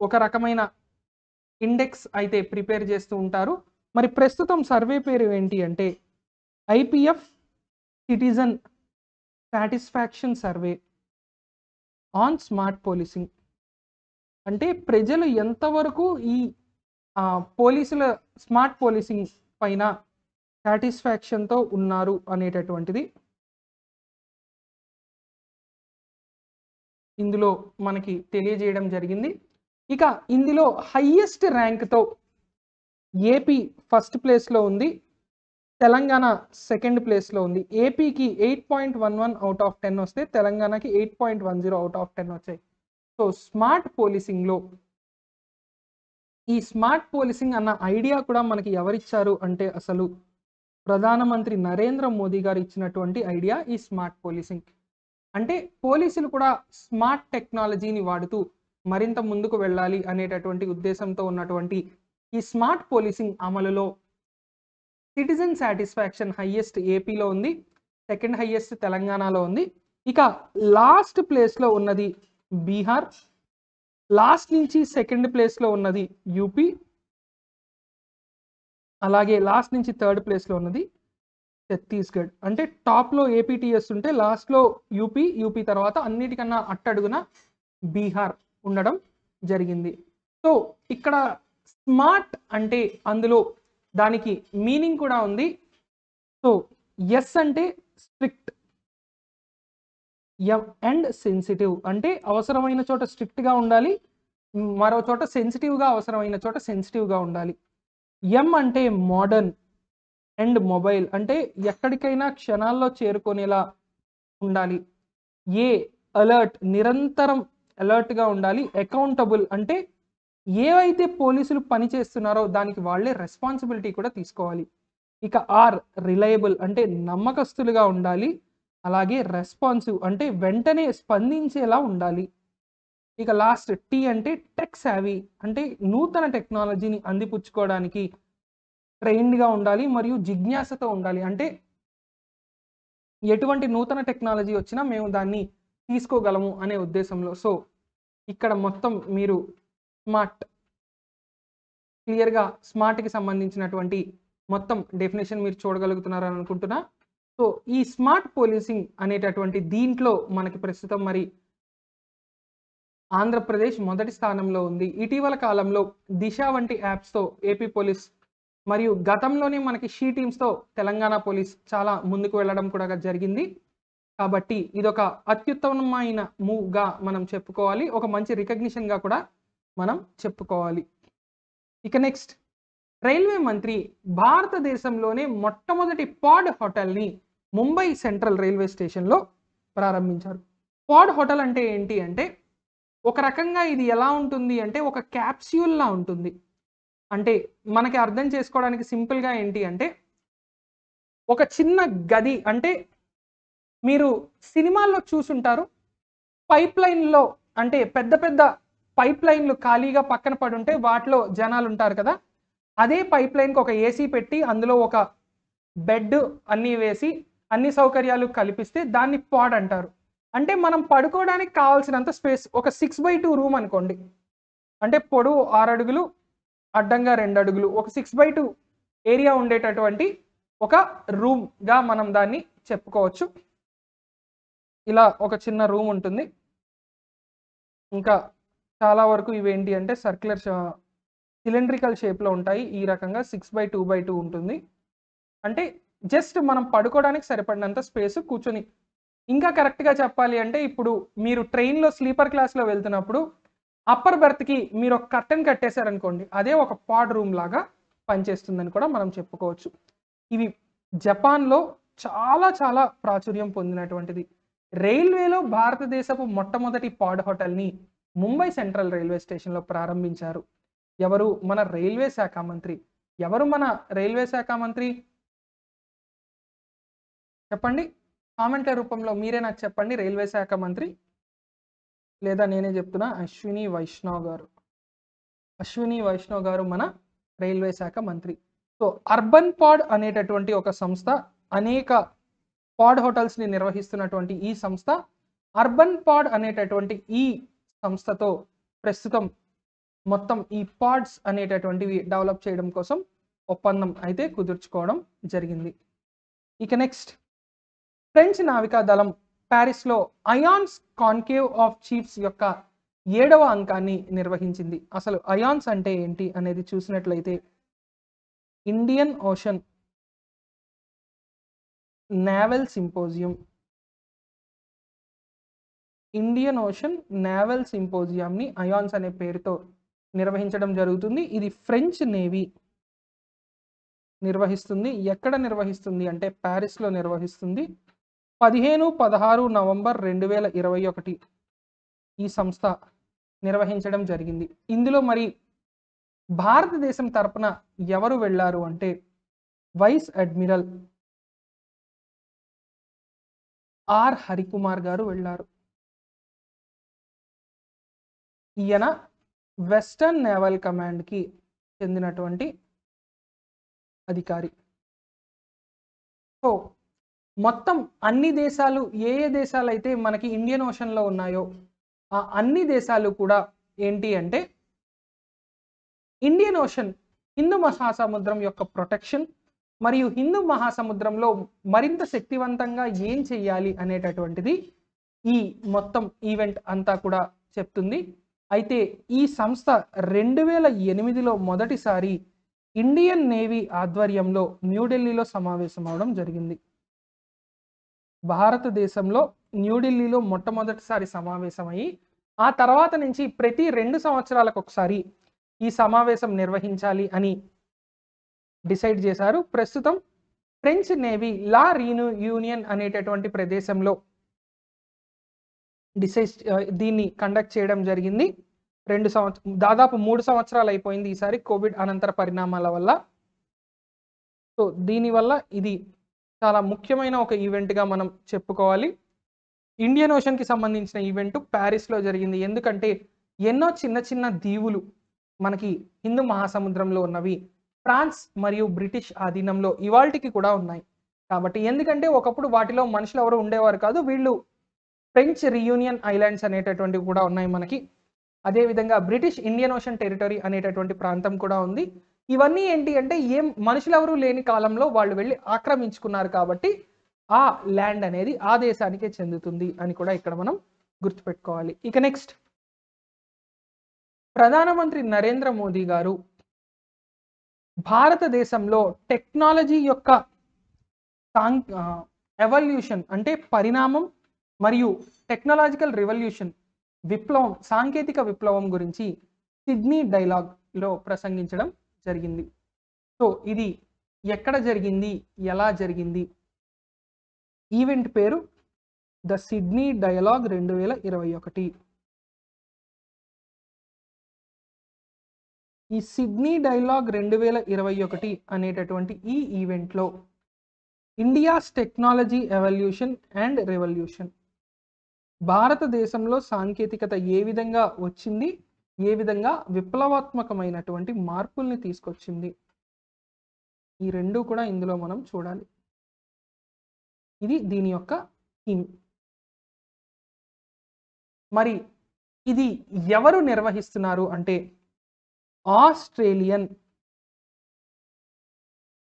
ఒక రకమైన ఇండెక్స్ అయితే ప్రిపేర్ చేస్తూ ఉంటారు. మరి ప్రస్తుతం సర్వే పేరు ఏంటి అంటే IPF citizen satisfaction survey on smart policing. అంటే ప్రజలు ఎంతవరకు ఈ పోలీసుల స్మార్ట్ పోలీసింగ్ పైన సాటిస్ఫాక్షన్తో ఉన్నారు అనేటటువంటిది ఇందులో మనకి తెలియజేయడం జరిగింది. ఇక ఇందులో హైయెస్ట్ ర్యాంక్తో ఏపీ ఫస్ట్ ప్లేస్లో ఉంది, తెలంగాణ సెకండ్ ప్లేస్లో ఉంది. ఏపీకి 8.11 అవుట్ ఆఫ్ 10 వస్తే తెలంగాణకి 8.10 అవుట్ ఆఫ్ 10 వచ్చాయి. సో స్మార్ట్ పోలీసింగ్లో ఈ స్మార్ట్ పోలీసింగ్ అన్న ఐడియా కూడా మనకి ఎవరిచ్చారు అంటే అసలు ప్రధానమంత్రి నరేంద్ర మోదీ గారు ఇచ్చినటువంటి ఐడియా ఈ స్మార్ట్ పోలీసింగ్. అంటే పోలీసులు కూడా స్మార్ట్ టెక్నాలజీని వాడుతూ మరింత ముందుకు వెళ్ళాలి అనేటటువంటి ఉద్దేశంతో ఉన్నటువంటి ఈ స్మార్ట్ పోలీసింగ్ అమలులో సిటిజన్ సాటిస్ఫాక్షన్ హైయెస్ట్ ఏపీలో ఉంది, సెకండ్ హైయెస్ట్ తెలంగాణలో ఉంది. ఇక లాస్ట్ ప్లేస్లో ఉన్నది బీహార్, లాస్ట్ నుంచి సెకండ్ ప్లేస్లో ఉన్నది యూపీ, అలాగే లాస్ట్ నుంచి థర్డ్ ప్లేస్లో ఉన్నది ఛత్తీస్గఢ్. అంటే టాప్లో ఏపీటీఎస్ ఉంటే లాస్ట్లో యూపీ తర్వాత అన్నిటికన్నా అట్టడుగున బీహార్ ఉండడం జరిగింది. సో ఇక్కడ స్మార్ట్ అంటే అందులో దానికి మీనింగ్ కూడా ఉంది. సో ఎస్ అంటే స్ట్రిక్ట్, ఎం అండ్ సెన్సిటివ్ అంటే అవసరమైన చోట స్ట్రిక్ట్గా ఉండాలి, మరో చోట సెన్సిటివ్గా అవసరమైన చోట సెన్సిటివ్గా ఉండాలి. ఎం అంటే మోడర్న్ అండ్ మొబైల్ అంటే ఎక్కడికైనా క్షణాల్లో చేరుకునేలా ఉండాలి. ఏ అలర్ట్ నిరంతరం అలర్ట్గా ఉండాలి. అకౌంటబుల్ అంటే ఏవైతే పోలీసులు పని చేస్తున్నారో దానికి వాళ్ళే రెస్పాన్సిబిలిటీ కూడా తీసుకోవాలి. ఇక ఆర్ రిలయబుల్ అంటే నమ్మకస్తులుగా ఉండాలి. అలాగే రెస్పాన్సివ్ అంటే వెంటనే స్పందించేలా ఉండాలి. ఇక లాస్ట్ టీ అంటే టెక్ సావీ అంటే నూతన టెక్నాలజీని అందిపుచ్చుకోవడానికి ట్రైన్డ్గా ఉండాలి మరియు జిజ్ఞాసతో ఉండాలి. అంటే ఎటువంటి నూతన టెక్నాలజీ వచ్చినా మేము దాన్ని తీసుకోగలము అనే ఉద్దేశంలో. సో ఇక్కడ మొత్తం మీరు స్మార్ట్ క్లియర్గా స్మార్ట్కి సంబంధించినటువంటి మొత్తం డెఫినేషన్ మీరు చూడగలుగుతున్నారని అనుకుంటున్నా. సో ఈ స్మార్ట్ పోలీసింగ్ అనేటటువంటి దీంట్లో మనకి ప్రస్తుతం మరి ఆంధ్రప్రదేశ్ మొదటి స్థానంలో ఉంది. ఇటీవల కాలంలో దిశ వంటి యాప్స్తో ఏపీ పోలీస్ మరియు గతంలోనే మనకి షీ టీమ్స్తో తెలంగాణ పోలీస్ చాలా ముందుకు వెళ్ళడం కూడా జరిగింది. కాబట్టి ఇదొక అత్యుత్తమమైన మూవ్గా మనం చెప్పుకోవాలి, ఒక మంచి రికగ్నిషన్గా కూడా మనం చెప్పుకోవాలి. ఇక నెక్స్ట్, రైల్వే మంత్రి భారతదేశంలోనే మొట్టమొదటి పాడ్ హోటల్ని ముంబై సెంట్రల్ రైల్వే స్టేషన్లో ప్రారంభించారు. పాడ్ హోటల్ అంటే ఏంటి అంటే ఒక రకంగా ఇది ఎలా ఉంటుంది అంటే ఒక క్యాప్స్యూల్లా ఉంటుంది. అంటే మనకి అర్థం చేసుకోవడానికి సింపుల్గా ఏంటి అంటే ఒక చిన్న గది, అంటే మీరు సినిమాల్లో చూసుంటారు పైప్ లైన్లో, అంటే పెద్ద పెద్ద పైప్ లైన్లు ఖాళీగా పక్కన పడి ఉంటే వాటిలో జనాలు ఉంటారు కదా, అదే పైప్ లైన్కి ఒక ఏసీ పెట్టి అందులో ఒక బెడ్ అన్నీ వేసి అన్ని సౌకర్యాలు కల్పిస్తే దాన్ని పాడ్ అంటారు. అంటే మనం పడుకోవడానికి కావాల్సినంత స్పేస్, ఒక 6x2 రూమ్ అనుకోండి, అంటే పొడవు 6 అడుగులు అడ్డంగా 2 అడుగులు, ఒక 6x2 ఏరియా ఉండేటటువంటి ఒక రూమ్గా మనం దాన్ని చెప్పుకోవచ్చు. ఇలా ఒక చిన్న రూమ్ ఉంటుంది. ఇంకా చాలా వరకు ఇవేంటి అంటే సర్క్యులర్ సిలిండ్రికల్ షేప్లో ఉంటాయి. ఈ రకంగా 6x2 ఉంటుంది. అంటే జస్ట్ మనం పడుకోవడానికి సరిపడినంత స్పేస్ కూర్చొని. ఇంకా కరెక్ట్గా చెప్పాలి అంటే ఇప్పుడు మీరు ట్రైన్లో స్లీపర్ క్లాస్లో వెళ్తున్నప్పుడు అప్పర్ బెర్త్కి మీరు ఒక కర్టెన్ కట్టేశారనుకోండి, అదే ఒక పాడ్ రూమ్ లాగా పనిచేస్తుందని కూడా మనం చెప్పుకోవచ్చు. ఇవి జపాన్లో చాలా చాలా ప్రాచుర్యం పొందినటువంటిది. రైల్వేలో భారతదేశపు మొట్టమొదటి పాడ్ హోటల్ని ముంబై సెంట్రల్ రైల్వే స్టేషన్లో ప్రారంభించారు. ఎవరు? మన రైల్వే శాఖ మంత్రి. ఎవరు మన రైల్వే శాఖ మంత్రి? చెప్పండి, కామెంట్ల రూపంలో మీరే నాకు చెప్పండి. రైల్వే శాఖ మంత్రి, లేదా నేనే చెప్తున్నా, అశ్విని వైష్ణవ్ గారు. అశ్విని వైష్ణవ్ గారు మన రైల్వే శాఖ మంత్రి. సో అర్బన్ పాడ్ అనేటటువంటి ఒక సంస్థ అనేక పాడ్ హోటల్స్ని నిర్వహిస్తున్నటువంటి ఈ సంస్థ అర్బన్ పాడ్ అనేటటువంటి ఈ సంస్థతో ప్రస్తుతం మొత్తం ఈ పాడ్స్ అనేటటువంటివి డెవలప్ చేయడం కోసం ఒప్పందం అయితే కుదుర్చుకోవడం జరిగింది. ఇక నెక్స్ట్, ఫ్రెంచ్ నావికా దళం ప్యారిస్లో అయాన్స్ కాన్కేవ్ ఆఫ్ చీఫ్స్ యొక్క 7వ అంకాన్ని నిర్వహించింది. అసలు అయాన్స్ అంటే ఏంటి అనేది చూసినట్లయితే Indian ocean naval symposium, Indian ocean naval సింపోజియంని అయాన్స్ అనే పేరుతో నిర్వహించడం జరుగుతుంది. ఇది ఫ్రెంచ్ నేవీ నిర్వహిస్తుంది. ఎక్కడ నిర్వహిస్తుంది అంటే ప్యారిస్లో నిర్వహిస్తుంది. 15-16 నవంబర్ 2021 ఈ సంస్థ నిర్వహించడం జరిగింది. ఇందులో మరి భారతదేశం తరపున ఎవరు వెళ్ళారు అంటే వైస్ అడ్మిరల్ ఆర్ హరికుమార్ గారు వెళ్ళారు. ఈయన వెస్టర్న్ నేవల్ కమాండ్కి చెందినటువంటి అధికారి. సో మొత్తం అన్ని దేశాలు ఏ ఏ దేశాలు అయితే మనకి ఇండియన్ ఓషన్లో ఉన్నాయో ఆ అన్ని దేశాలు కూడా ఏంటి అంటే ఇండియన్ ఓషన్, హిందూ మహాసముద్రం యొక్క ప్రొటెక్షన్ మరియు హిందూ మహాసముద్రంలో మరింత శక్తివంతంగా ఏం చెయ్యాలి అనేటటువంటిది ఈ మొత్తం ఈవెంట్ అంతా కూడా చెప్తుంది. అయితే ఈ సంస్థ 2008లో మొదటిసారి ఇండియన్ నేవీ ఆధ్వర్యంలో న్యూఢిల్లీలో సమావేశం అవడం జరిగింది. భారతదేశంలో న్యూఢిల్లీలో మొట్టమొదటిసారి సమావేశమయ్యి ఆ తర్వాత నుంచి ప్రతి 2 సంవత్సరాలకు ఒకసారి ఈ సమావేశం నిర్వహించాలి అని డిసైడ్ చేశారు. ప్రస్తుతం ఫ్రెంచ్ నేవీ లా యూనియన్ అనేటటువంటి ప్రదేశంలో దీన్ని కండక్ట్ చేయడం జరిగింది. దాదాపు 3 సంవత్సరాలు అయిపోయింది ఈసారి కోవిడ్ అనంతర పరిణామాల వల్ల. సో దీనివల్ల ఇది చాలా ముఖ్యమైన ఒక ఈవెంట్గా మనం చెప్పుకోవాలి. ఇండియన్ ఓషన్కి సంబంధించిన ఈవెంట్ ప్యారిస్లో జరిగింది. ఎందుకంటే ఎన్నో చిన్న చిన్న దీవులు మనకి హిందూ మహాసముద్రంలో ఉన్నవి ఫ్రాన్స్ మరియు బ్రిటిష్ ఆధీనంలో ఇవాల్టికి కూడా ఉన్నాయి. కాబట్టి ఎందుకంటే ఒకప్పుడు వాటిలో మనుషులు ఎవరు ఉండేవారు కాదు, వీళ్ళు ఫ్రెంచ్ రీయూనియన్ ఐలాండ్స్ అనేటటువంటివి కూడా ఉన్నాయి మనకి. అదేవిధంగా బ్రిటిష్ ఇండియన్ ఓషన్ టెరిటరీ అనేటటువంటి ప్రాంతం కూడా ఉంది. ఇవన్నీ ఏంటి అంటే మనుషులు ఎవరు లేని కాలంలో వాళ్ళు వెళ్ళి ఆక్రమించుకున్నారు కాబట్టి ఆ ల్యాండ్ అనేది ఆ దేశానికే చెందుతుంది అని కూడా ఇక్కడ మనం గుర్తుపెట్టుకోవాలి. ఇక నెక్స్ట్, ప్రధానమంత్రి నరేంద్ర మోదీ గారు భారతదేశంలో టెక్నాలజీ యొక్క ఎవల్యూషన్ అంటే పరిణామం మరియు టెక్నాలజికల్ రెవల్యూషన్ విప్లవం, సాంకేతిక విప్లవం గురించి సిడ్నీ డైలాగ్లో ప్రసంగించడం జరిగింది. సో ఇది ఎక్కడ జరిగింది, ఎలా జరిగింది? ఈవెంట్ పేరు ద సిడ్నీ డైలాగ్ 2021. ఈ సిడ్నీ డైలాగ్ 2021 అనేటటువంటి ఈ ఈవెంట్లో India's technology evolution and revolution, భారతదేశంలో సాంకేతికత ఏ విధంగా వచ్చింది, ఏ విధంగా విప్లవాత్మకమైనటువంటి మార్పుల్ని తీసుకొచ్చింది, ఈ రెండు కూడా ఇందులో మనం చూడాలి. ఇది దీని యొక్క థీమ్. మరి ఇది ఎవరు నిర్వహిస్తున్నారు అంటే ఆస్ట్రేలియన్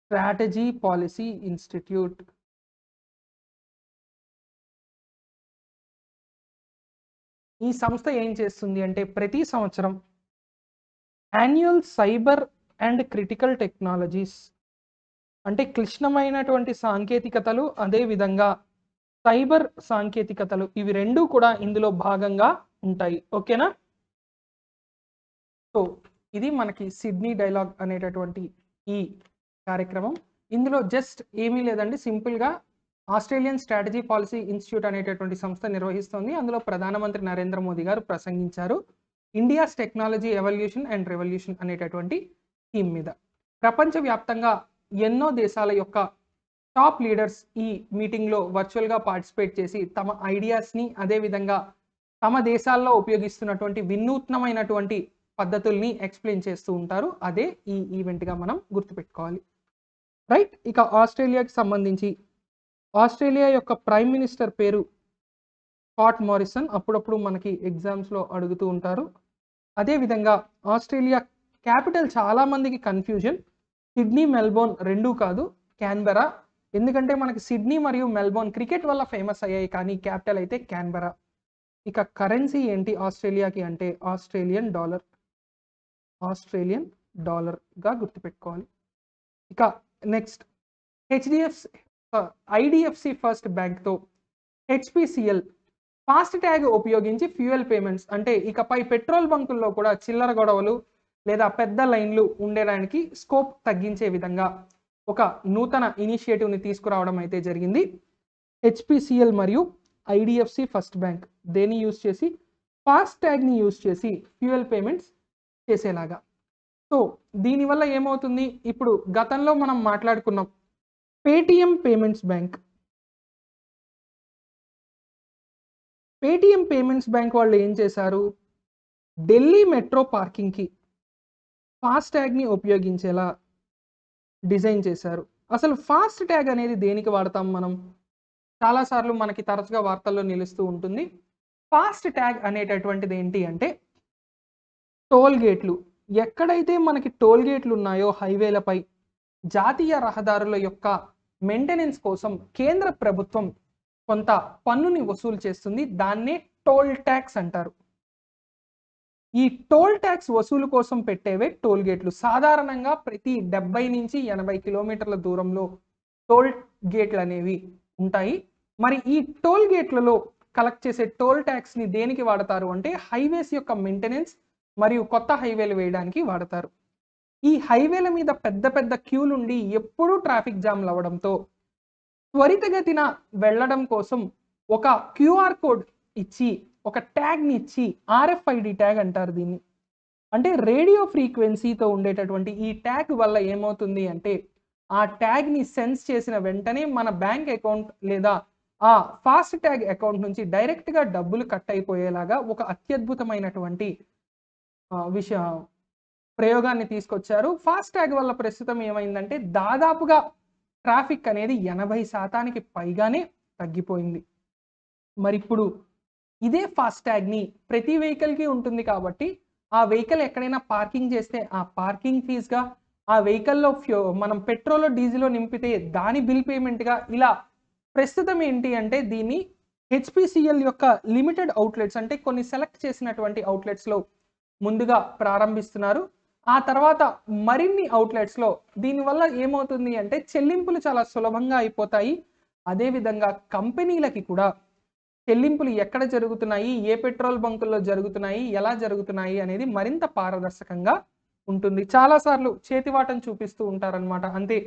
స్ట్రాటజీ పాలసీ ఇన్స్టిట్యూట్. ఈ సంస్థ ఏం చేస్తుంది అంటే ప్రతి సంవత్సరం annual cyber and critical technologies అంటే క్లిష్టమైనటువంటి సాంకేతికతలు, అదేవిధంగా సైబర్ సాంకేతికతలు, ఇవి రెండు కూడా ఇందులో భాగంగా ఉంటాయి. ఓకేనా? సో ఇది మనకి సిడ్నీ డైలాగ్ అనేటటువంటి ఈ కార్యక్రమం. ఇందులో జస్ట్ ఏమీ లేదండి, సింపుల్గా ఆస్ట్రేలియన్ స్ట్రాటజీ పాలసీ ఇన్స్టిట్యూట్ అనేటటువంటి సంస్థ నిర్వహిస్తుంది. అందులో ప్రధానమంత్రి నరేంద్ర మోదీ గారు ప్రసంగించారు India's technology evolution and revolution అనేటటువంటి థీమ్ మీద. ప్రపంచవ్యాప్తంగా ఎన్నో దేశాల యొక్క టాప్ లీడర్స్ ఈ మీటింగ్లో వర్చువల్గా పార్టిసిపేట్ చేసి తమ ఐడియాస్ని, అదేవిధంగా తమ దేశాల్లో ఉపయోగిస్తున్నటువంటి వినూత్నమైనటువంటి పద్ధతుల్ని ఎక్స్ప్లెయిన్ చేస్తూ ఉంటారు. అదే ఈ ఈవెంట్గా మనం గుర్తుపెట్టుకోవాలి. రైట్. ఇక ఆస్ట్రేలియాకి సంబంధించి ఆస్ట్రేలియా యొక్క ప్రైమ్ మినిస్టర్ పేరు స్కాట్ మారిసన్. అప్పుడప్పుడు మనకి ఎగ్జామ్స్లో అడుగుతూ ఉంటారు. అదేవిధంగా ఆస్ట్రేలియా క్యాపిటల్ చాలామందికి కన్ఫ్యూజన్, సిడ్నీ మెల్బోర్న్ రెండూ కాదు, క్యాన్బెరా. ఎందుకంటే మనకి సిడ్నీ మరియు మెల్బోర్న్ క్రికెట్ వల్ల ఫేమస్ అయ్యాయి, కానీ క్యాపిటల్ అయితే క్యాన్బెరా. ఇక కరెన్సీ ఏంటి ఆస్ట్రేలియాకి అంటే ఆస్ట్రేలియన్ డాలర్గా గుర్తుపెట్టుకోవాలి. ఇక నెక్స్ట్, ఐడిఎఫ్సి ఫస్ట్ బ్యాంక్తో హెచ్పిసిఎల్ ఫాస్ట్ ట్యాగ్ ఉపయోగించి ఫ్యూయల్ పేమెంట్స్ అంటే ఇకపై పెట్రోల్ బంకుల్లో కూడా చిల్లర గొడవలు లేదా పెద్ద లైన్లు ఉండడానికి స్కోప్ తగ్గించే విధంగా ఒక నూతన ఇనిషియేటివ్ని తీసుకురావడం అయితే జరిగింది. హెచ్పిసిఎల్ మరియు ఐడిఎఫ్సి ఫస్ట్ బ్యాంక్ దేన్ని యూజ్ చేసి, ఫాస్ట్ ట్యాగ్ని యూజ్ చేసి ఫ్యూయల్ పేమెంట్స్ చేసేలాగా. సో దీనివల్ల ఏమవుతుంది, ఇప్పుడు గతంలో మనం మాట్లాడుకున్నాం Paytm payments bank. Paytm payments bank వాళ్ళు ఏం చేశారు, ఢిల్లీ మెట్రో పార్కింగ్కి ఫాస్ట్ ట్యాగ్ని ఉపయోగించేలా డిజైన్ చేశారు. అసలు ఫాస్ట్ ట్యాగ్ అనేది దేనికి వాడతాం మనం, చాలాసార్లు మనకి తరచుగా వార్తల్లో నిలుస్తూ ఉంటుంది. ఫాస్ట్ ట్యాగ్ అనేటటువంటిది ఏంటి అంటే, టోల్ గేట్లు, ఎక్కడైతే మనకి టోల్ గేట్లు ఉన్నాయో హైవేలపై, జాతీయ రహదారుల యొక్క మెయింటెనెన్స్ కోసం కేంద్ర ప్రభుత్వం కొంత పన్నుని వసూలు చేస్తుంది. దాన్నే టోల్ ట్యాక్స్ అంటారు. ఈ టోల్ ట్యాక్స్ వసూలు కోసం పెట్టేవే టోల్ గేట్లు. సాధారణంగా ప్రతి 70 నుంచి 80 కిలోమీటర్ల దూరంలో టోల్ గేట్లు అనేవి ఉంటాయి. మరి ఈ టోల్ గేట్లలో కలెక్ట్ చేసే టోల్ ట్యాక్స్ని దేనికి వాడతారు అంటే, హైవేస్ యొక్క మెయింటెనెన్స్ మరియు కొత్త హైవేలు వేయడానికి వాడతారు. ఈ హైవేల మీద పెద్ద పెద్ద క్యూలుండి ఎప్పుడూ ట్రాఫిక్ జామ్లు అవ్వడంతో త్వరితగతిన వెళ్ళడం కోసం ఒక క్యూఆర్ కోడ్ ఇచ్చి, ఒక ట్యాగ్ని ఇచ్చి, RFID ట్యాగ్ అంటారు దీన్ని. అంటే రేడియో ఫ్రీక్వెన్సీతో ఉండేటటువంటి ఈ ట్యాగ్ వల్ల ఏమవుతుంది అంటే, ఆ ట్యాగ్ని సెన్స్ చేసిన వెంటనే మన బ్యాంక్ అకౌంట్ లేదా ఆ ఫాస్ట్ ట్యాగ్ అకౌంట్ నుంచి డైరెక్ట్గా డబ్బులు కట్ అయిపోయేలాగా ఒక అత్యద్భుతమైనటువంటి ప్రయోగాన్ని తీసుకొచ్చారు. ఫాస్ట్ ట్యాగ్ వల్ల ప్రస్తుతం ఏమైందంటే, దాదాపుగా ట్రాఫిక్ అనేది 80% పైగానే తగ్గిపోయింది. మరి ఇప్పుడు ఇదే ఫాస్ట్ ట్యాగ్ని ప్రతి వెహికల్కి ఉంటుంది కాబట్టి, ఆ వెహికల్ ఎక్కడైనా పార్కింగ్ చేస్తే ఆ పార్కింగ్ ఫీజ్గా, ఆ వెహికల్లో మనం పెట్రోల్ డీజిల్ నింపితే దాని బిల్ పేమెంట్గా, ఇలా ప్రస్తుతం ఏంటి అంటే దీన్ని HPCL యొక్క లిమిటెడ్ అవుట్లెట్స్, అంటే కొన్ని సెలెక్ట్ చేసినటువంటి అవుట్లెట్స్లో ముందుగా ప్రారంభిస్తున్నారు. ఆ తర్వాత మరిన్ని అవుట్లెట్స్లో దీనివల్ల ఏమవుతుంది అంటే చెల్లింపులు చాలా సులభంగా అయిపోతాయి. అదేవిధంగా కంపెనీలకి కూడా చెల్లింపులు ఎక్కడ జరుగుతున్నాయి, ఏ పెట్రోల్ బంకుల్లో జరుగుతున్నాయి, ఎలా జరుగుతున్నాయి అనేది మరింత పారదర్శకంగా ఉంటుంది. చాలాసార్లు చేతివాటం చూపిస్తూ ఉంటారనమాట. అంతే,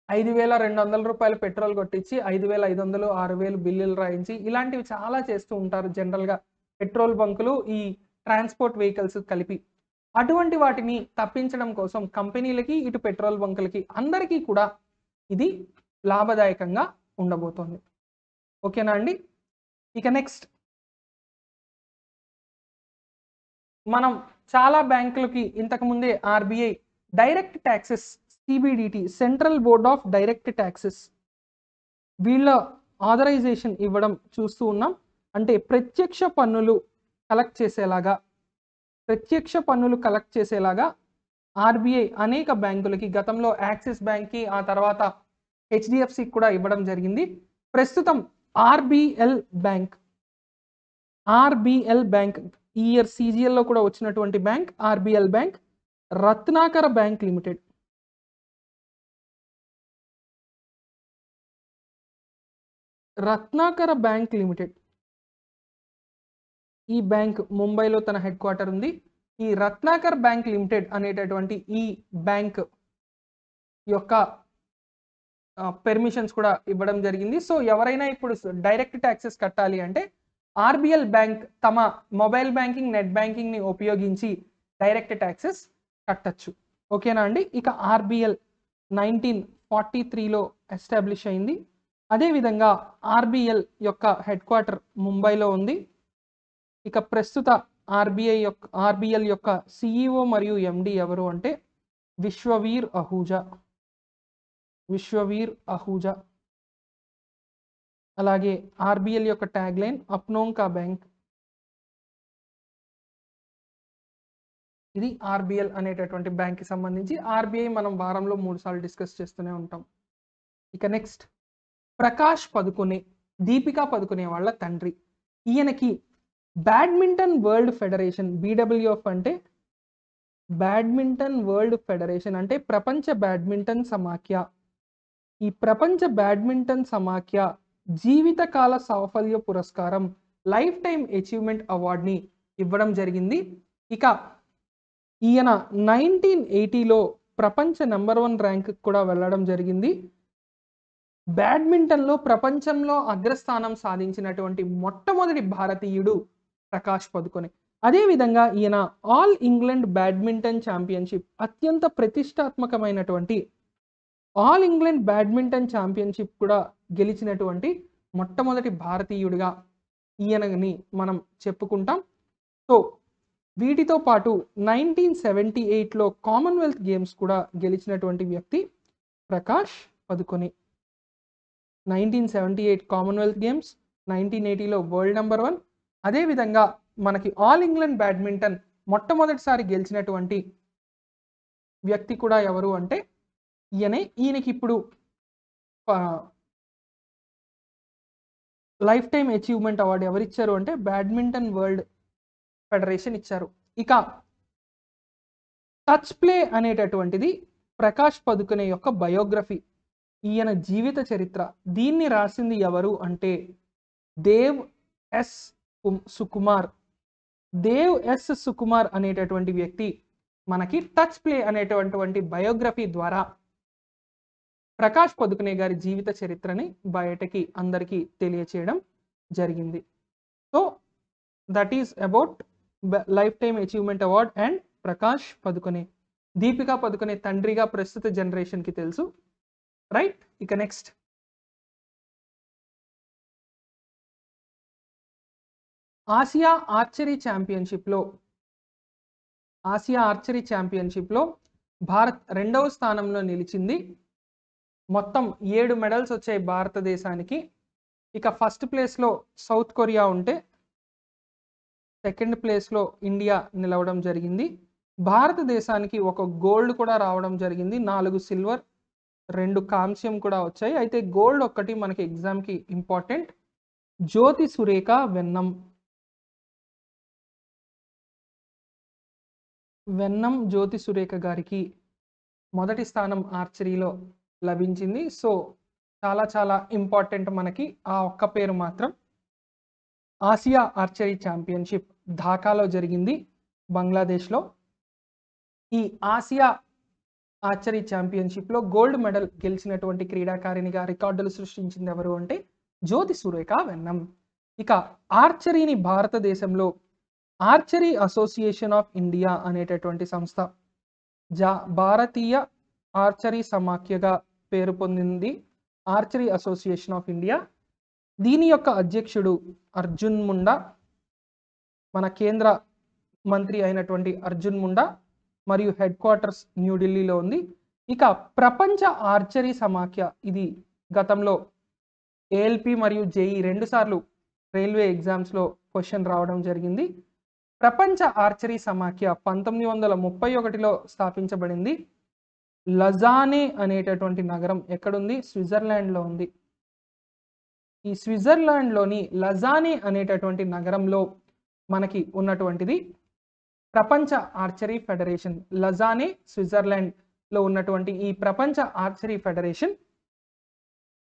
5,200 రూపాయలు పెట్రోల్ కొట్టించి 5,500, 6,000 బిల్లులు రాయించి, ఇలాంటివి చాలా చేస్తూ ఉంటారు జనరల్గా పెట్రోల్ బంకులు, ఈ ట్రాన్స్పోర్ట్ వెహికల్స్ కలిపి. అటువంటి వాటిని తప్పించడం కోసం కంపెనీలకి, ఇటు పెట్రోల్ బంకులకి, అందరికీ కూడా ఇది లాభదాయకంగా ఉండబోతోంది. ఓకేనా అండి? ఇక నెక్స్ట్, మనం చాలా బ్యాంకులకి ఇంతకుముందే RBI direct taxes, CBDT, central board of direct taxes, వీళ్ళ ఆథరైజేషన్ ఇవ్వడం చూస్తూ ఉన్నాం. అంటే ప్రత్యక్ష పన్నులు కలెక్ట్ చేసేలాగా RBI అనేక బ్యాంకులకి, గతంలో యాక్సిస్ బ్యాంక్కి, ఆ తర్వాత HDFCకి కూడా ఇవ్వడం జరిగింది. ప్రస్తుతం RBL బ్యాంక్ ఈ ఇయర్ CGLలో కూడా వచ్చినటువంటి bank RBL bank, Ratnakara bank limited, ఈ బ్యాంక్ ముంబైలో తన హెడ్ క్వార్టర్ ఉంది. ఈ రత్నాకర్ బ్యాంక్ లిమిటెడ్ అనేటటువంటి ఈ బ్యాంక్ యొక్క పెర్మిషన్స్ కూడా ఇవ్వడం జరిగింది. సో ఎవరైనా ఇప్పుడు డైరెక్ట్ ట్యాక్సెస్ కట్టాలి అంటే RBL బ్యాంక్ తమ మొబైల్ బ్యాంకింగ్, నెట్ బ్యాంకింగ్ని ఉపయోగించి డైరెక్ట్ ట్యాక్సెస్ కట్టచ్చు. ఓకేనా అండి? ఇక RBL 1943లో ఎస్టాబ్లిష్ అయింది. అదేవిధంగా RBL యొక్క హెడ్ క్వార్టర్ ముంబైలో ఉంది. ఇక ప్రస్తుత RBL యొక్క CEO మరియు MD ఎవరు అంటే విశ్వవీర్ అహూజా. అలాగే RBL యొక్క ట్యాగ్ లైన్ అప్నోంగ్ కా బ్యాంక్. ఇది RBL అనేటటువంటి బ్యాంక్కి సంబంధించి. RBI మనం వారంలో 3 సార్లు డిస్కస్ చేస్తూనే ఉంటాం. ఇక నెక్స్ట్, ప్రకాష్ పదుకొనే, దీపికా పదుకొనే వాళ్ళ తండ్రి. ఈయనకి బ్యాడ్మింటన్ వరల్డ్ ఫెడరేషన్, BWF అంటే బ్యాడ్మింటన్ వరల్డ్ ఫెడరేషన్ అంటే ప్రపంచ బ్యాడ్మింటన్ సమాఖ్య. ఈ ప్రపంచ బ్యాడ్మింటన్ సమాఖ్య జీవితకాల సాఫల్య పురస్కారం, లైఫ్ టైమ్ అచీవ్మెంట్ అవార్డ్ని ఇవ్వడం జరిగింది. ఇక ఈయన 1980లో ప్రపంచ నెంబర్ 1 ర్యాంక్ కూడా వెళ్ళడం జరిగింది. బ్యాడ్మింటన్లో ప్రపంచంలో అగ్రస్థానం సాధించినటువంటి మొట్టమొదటి భారతీయుడు ప్రకాష్ పదుకొనే. అదేవిధంగా ఈయన ఆల్ ఇంగ్లాండ్ బ్యాడ్మింటన్ ఛాంపియన్షిప్, అత్యంత ప్రతిష్టాత్మకమైనటువంటి ఆల్ ఇంగ్లాండ్ బ్యాడ్మింటన్ ఛాంపియన్షిప్ కూడా గెలిచినటువంటి మొట్టమొదటి భారతీయుడిగా ఈయనని మనం చెప్పుకుంటాం. సో వీటితో పాటు 1978లో కామన్వెల్త్ గేమ్స్ కూడా గెలిచినటువంటి వ్యక్తి ప్రకాష్ పదుకొనె. 1978 కామన్వెల్త్ గేమ్స్, 1980లో వరల్డ్ నెంబర్ 1. అదేవిధంగా మనకి ఆల్ ఇంగ్లాండ్ బ్యాడ్మింటన్ మొట్టమొదటిసారి గెలిచినటువంటి వ్యక్తి కూడా ఎవరు అంటే ఈయనే. ఈయనకి ఇప్పుడు లైఫ్ టైమ్ అచీవ్మెంట్ అవార్డు ఎవరిచ్చారు అంటే బ్యాడ్మింటన్ వరల్డ్ ఫెడరేషన్ ఇచ్చారు. ఇక టచ్ ప్లే అనేటటువంటిది ప్రకాష్ పదుకొనె యొక్క బయోగ్రఫీ, ఈయన జీవిత చరిత్ర. దీన్ని రాసింది ఎవరు అంటే దేవ్ ఎస్ సుకుమార్. దేవ్ ఎస్ సుకుమార్ అనేటటువంటి వ్యక్తి మనకి టచ్ ప్లే అనేటటువంటి బయోగ్రఫీ ద్వారా ప్రకాష్ పదుకొనె గారి జీవిత చరిత్రని బయటకి అందరికీ తెలియచేయడం జరిగింది. So that is about life time achievement award and Prakash Padukone. Deepika Padukone తండ్రిగా ప్రస్తుత జనరేషన్కి తెలుసు, రైట్? ఇక నెక్స్ట్ ఆసియా ఆర్చరీ ఛాంపియన్షిప్లో భారత్ 2వ స్థానంలో నిలిచింది. మొత్తం 7 మెడల్స్ వచ్చాయి భారతదేశానికి. ఇక ఫస్ట్ ప్లేస్లో సౌత్ కొరియా ఉంటే సెకండ్ ప్లేస్లో ఇండియా నిలవడం జరిగింది. భారతదేశానికి 1 గోల్డ్ కూడా రావడం జరిగింది, 4 సిల్వర్, 2 కాంస్యం కూడా వచ్చాయి. అయితే గోల్డ్ ఒక్కటి మనకి ఎగ్జామ్కి ఇంపార్టెంట్. జ్యోతి సురేఖ వెన్నం జ్యోతి సురేఖ గారికి మొదటి స్థానం ఆర్చరీలో లభించింది. సో చాలా చాలా ఇంపార్టెంట్ మనకి ఆ ఒక్క పేరు మాత్రం. ఆసియా ఆర్చరీ ఛాంపియన్షిప్ ఢాకాలో జరిగింది, బంగ్లాదేశ్లో. ఈ ఆసియా ఆర్చరీ ఛాంపియన్షిప్లో గోల్డ్ మెడల్ గెలిచినటువంటి క్రీడాకారిణిగా రికార్డులు సృష్టించింది ఎవరు అంటే జ్యోతి సురేఖ వెన్నం. ఇక ఆర్చరీని భారతదేశంలో ఆర్చరీ అసోసియేషన్ ఆఫ్ ఇండియా అనేటటువంటి సంస్థ, భారతీయ ఆర్చరీ సమాఖ్యగా పేరు పొందింది ఆర్చరీ అసోసియేషన్ ఆఫ్ ఇండియా. దీని యొక్క అధ్యక్షుడు అర్జున్ ముండా, మన కేంద్ర మంత్రి అయినటువంటి అర్జున్ ముండా, మరియు హెడ్ క్వార్టర్స్ న్యూఢిల్లీలో ఉంది. ఇక ప్రపంచ ఆర్చరీ సమాఖ్య, ఇది గతంలో ఏఎల్పి మరియు జేఈ 2 సార్లు రైల్వే ఎగ్జామ్స్లో క్వశ్చన్ రావడం జరిగింది. ప్రపంచ ఆర్చరీ సమాఖ్య 1931లో స్థాపించబడింది. లజానే అనేటటువంటి నగరం ఎక్కడుంది? స్విట్జర్లాండ్లో ఉంది. ఈ స్విట్జర్లాండ్లోని లజానే అనేటటువంటి నగరంలో మనకి ఉన్నటువంటిది ప్రపంచ ఆర్చరీ ఫెడరేషన్. లజానే స్విట్జర్లాండ్లో ఉన్నటువంటి ఈ ప్రపంచ ఆర్చరీ ఫెడరేషన్,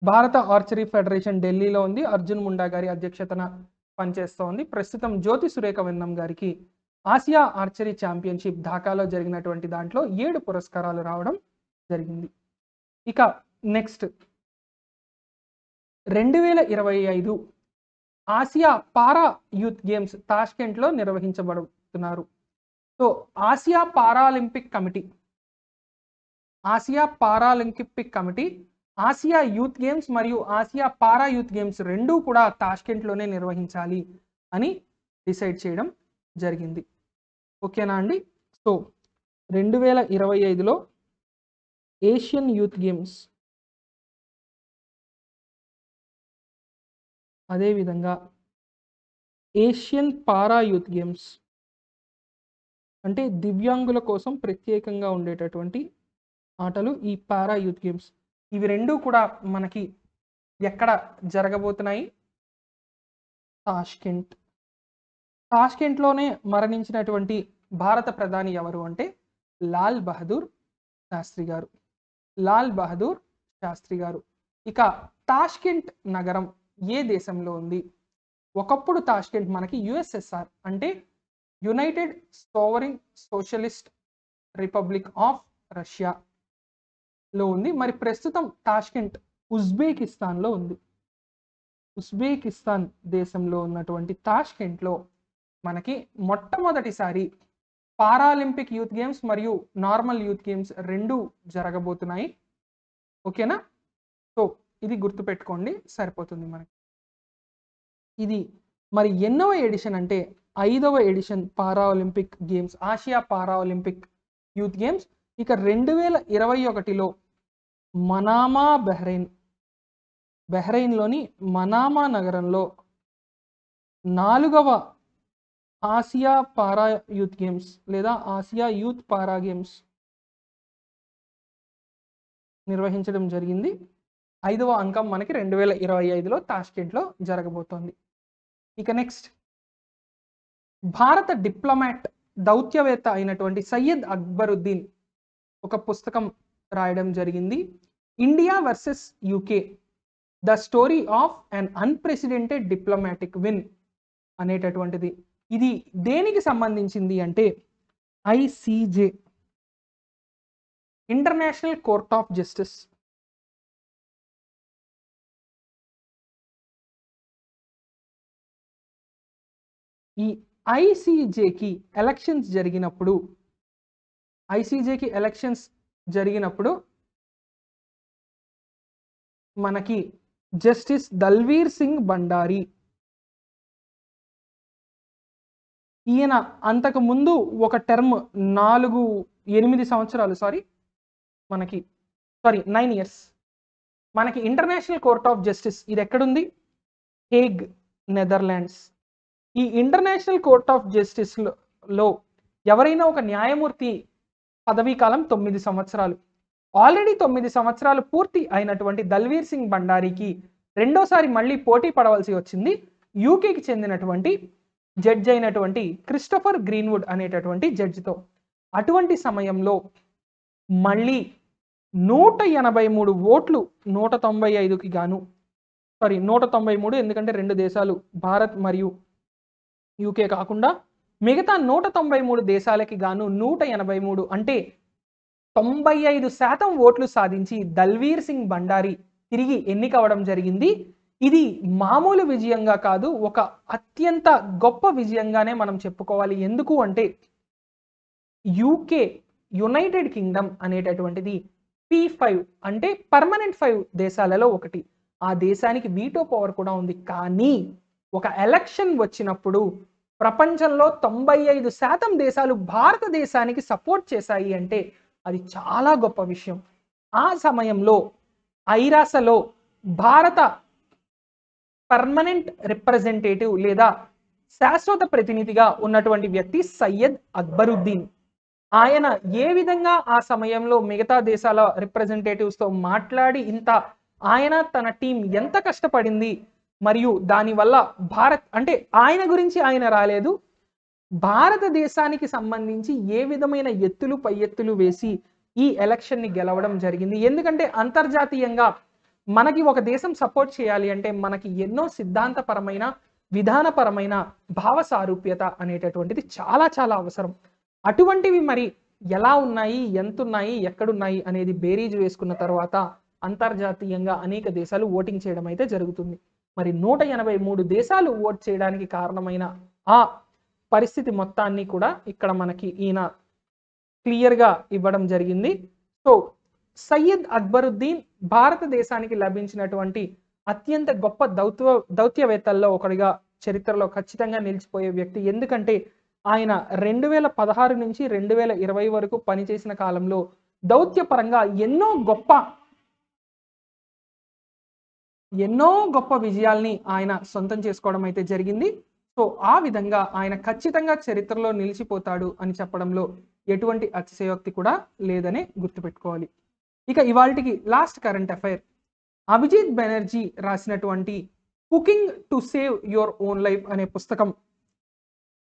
భారత ఆర్చరీ ఫెడరేషన్ ఢిల్లీలో ఉంది, అర్జున్ ముండా గారి అధ్యక్షతన పనిచేస్తోంది. ప్రస్తుతం జ్యోతి సురేఖ వెన్నం గారికి ఆసియా ఆర్చరీ ఛాంపియన్షిప్ ఢాకాలో జరిగినటువంటి దాంట్లో 7 పురస్కారాలు రావడం జరిగింది. ఇక next 2025 Asia para youth games తాష్కెంట్లో నిర్వహించబడుతున్నారు. So Asia paralympic committee Asia youth games మరియు ఆసియా పారా యూత్ గేమ్స్ రెండూ కూడా తాష్కెంట్లోనే నిర్వహించాలి అని డిసైడ్ చేయడం జరిగింది. ఓకేనా అండి? సో 2025లో ఏషియన్ యూత్ గేమ్స్, అదేవిధంగా ఏషియన్ పారా యూత్ గేమ్స్ అంటే దివ్యాంగుల కోసం ప్రత్యేకంగా ఉండేటటువంటి ఆటలు ఈ పారా యూత్ గేమ్స్. ఇవి రెండూ కూడా మనకి ఎక్కడ జరగబోతున్నాయి? తాష్కెంట్లోనే మరణించినటువంటి భారత ప్రధాని ఎవరు అంటే లాల్ బహదూర్ శాస్త్రి గారు. ఇక తాష్కెంట్ నగరం ఏ దేశంలో ఉంది? ఒకప్పుడు తాష్కెంట్ మనకి యుఎస్ఎస్ఆర్ అంటే United sovereign socialist republic of రష్యాలో ఉంది. మరి ప్రస్తుతం తాష్కెంట్ ఉజ్బెకిస్తాన్లో ఉంది. ఉజ్బెకిస్తాన్ దేశంలో ఉన్నటువంటి తాష్కెంట్లో మనకి మొట్టమొదటిసారి పారాలింపిక్ యూత్ గేమ్స్ మరియు నార్మల్ యూత్ గేమ్స్ రెండూ జరగబోతున్నాయి. ఓకేనా? సో ఇది గుర్తుపెట్టుకోండి, సరిపోతుంది మనకి. ఇది మరి ఎన్నవ ఎడిషన్ అంటే 5వ edition para Olympic games, Asia para Olympic youth games. ఇక 2021లో మనామా బహ్రెయిన్లోని మనామా నగరంలో 4వ ఆసియా పారా యూత్ గేమ్స్ లేదా ఆసియా యూత్ పారా గేమ్స్ నిర్వహించడం జరిగింది. 5వ అంకం మనకి 2025లో తాష్కెంట్లో జరగబోతోంది. ఇక నెక్స్ట్, భారత డిప్లొమాట్ దౌత్యవేత్త అయినటువంటి సయ్యద్ అక్బరుద్దీన్ ఒక పుస్తకం రాయడం జరిగింది. India versus UK, the story of an unprecedented diplomatic win అనేటటువంటిది. ఇది దేనికి సంబంధించింది అంటే ఐసిజే, ఇంటర్నేషనల్ కోర్ట్ ఆఫ్ జస్టిస్. ఈ ఐసిజేకి ఎలక్షన్స్ జరిగినప్పుడు మనకి జస్టిస్ దల్వీర్ సింగ్ భండారీ, ఈయన అంతకు ముందు ఒక టర్మ్ 8 సంవత్సరాలు 9 ఇయర్స్ మనకి ఇంటర్నేషనల్ కోర్ట్ ఆఫ్ జస్టిస్ ఇది ఎక్కడుంది? Hague, Netherlands. ఈ ఇంటర్నేషనల్ కోర్ట్ ఆఫ్ జస్టిస్లో ఎవరైనా ఒక న్యాయమూర్తి పదవీ కాలం 9 సంవత్సరాలు. ఆల్రెడీ 9 సంవత్సరాలు పూర్తి అయినటువంటి దల్వీర్ సింగ్ భండారీకి రెండోసారి మళ్ళీ పోటీ పడవలసి వచ్చింది యూకేకి చెందినటువంటి జడ్జి అయినటువంటి క్రిస్టోఫర్ గ్రీన్వుడ్ అనేటటువంటి జడ్జితో. అటువంటి సమయంలో మళ్ళీ 183 ఓట్లు 195కి గాను 193, ఎందుకంటే 2 దేశాలు భారత్ మరియు యూకే కాకుండా మిగతా 193 దేశాలకి గాను 183 అంటే 95% ఓట్లు సాధించి దల్వీర్ సింగ్ భండారీ తిరిగి ఎన్నికవడం జరిగింది. ఇది మామూలు విజయంగా కాదు, ఒక అత్యంత గొప్ప విజయంగానే మనం చెప్పుకోవాలి. ఎందుకు అంటే యూకే, యునైటెడ్ కింగ్డమ్ అనేటటువంటిది P5 అంటే పర్మనెంట్ 5 దేశాలలో ఒకటి. ఆ దేశానికి వీటో పవర్ కూడా ఉంది. కానీ ఒక ఎలక్షన్ వచ్చినప్పుడు ప్రపంచంలో 95% దేశాలు భారతదేశానికి సపోర్ట్ చేశాయి అంటే అది చాలా గొప్ప విషయం. ఆ సమయంలో ఐరాసలో భారత పర్మనెంట్ రిప్రజెంటేటివ్ లేదా శాశ్వత ప్రతినిధిగా ఉన్నటువంటి వ్యక్తి సయ్యద్ అక్బరుద్దీన్. ఆయన ఏ విధంగా ఆ సమయంలో మిగతా దేశాల రిప్రజెంటేటివ్స్తో మాట్లాడి ఆయన తన టీం ఎంత కష్టపడింది, మరియు దానివల్ల భారత్ అంటే ఆయన గురించి ఆయన రాలేదు, భారతదేశానికి సంబంధించి ఏ విధమైన ఎత్తులు పై ఎత్తులు వేసి ఈ ఎలక్షన్ని గెలవడం జరిగింది. ఎందుకంటే అంతర్జాతీయంగా మనకి ఒక దేశం సపోర్ట్ చేయాలి అంటే మనకి ఎన్నో సిద్ధాంతపరమైన, విధానపరమైన భావ సారూప్యత అనేటటువంటిది చాలా చాలా అవసరం. అటువంటివి మరి ఎలా ఉన్నాయి, ఎంతున్నాయి, ఎక్కడున్నాయి అనేది బేరీజు వేసుకున్న తర్వాత అంతర్జాతీయంగా అనేక దేశాలు ఓటింగ్ చేయడం అయితే జరుగుతుంది. మరి 183 దేశాలు ఓట్ చేయడానికి కారణమైన ఆ పరిస్థితి మొత్తాన్ని కూడా ఇక్కడ మనకి ఈయన క్లియర్గా ఇవ్వడం జరిగింది. సో సయ్యద్ అక్బరుద్దీన్ భారతదేశానికి లభించినటువంటి అత్యంత గొప్ప దౌత్యవేత్తల్లో ఒకరిగా చరిత్రలో ఖచ్చితంగా నిలిచిపోయే వ్యక్తి. ఎందుకంటే ఆయన 2016 నుంచి 2020 వరకు పనిచేసిన కాలంలో దౌత్యపరంగా ఎన్నో గొప్ప విజయాల్ని ఆయన సొంతం చేసుకోవడం అయితే జరిగింది. సో ఆ విధంగా ఆయన ఖచ్చితంగా చరిత్రలో నిలిచిపోతాడు అని చెప్పడంలో ఎటువంటి అతిశయోక్తి కూడా లేదనే గుర్తుపెట్టుకోవాలి. ఇక ఇవాల్టికి last current affair, Abhijit Banerjee రాసినటువంటి cooking to save your own life అనే పుస్తకం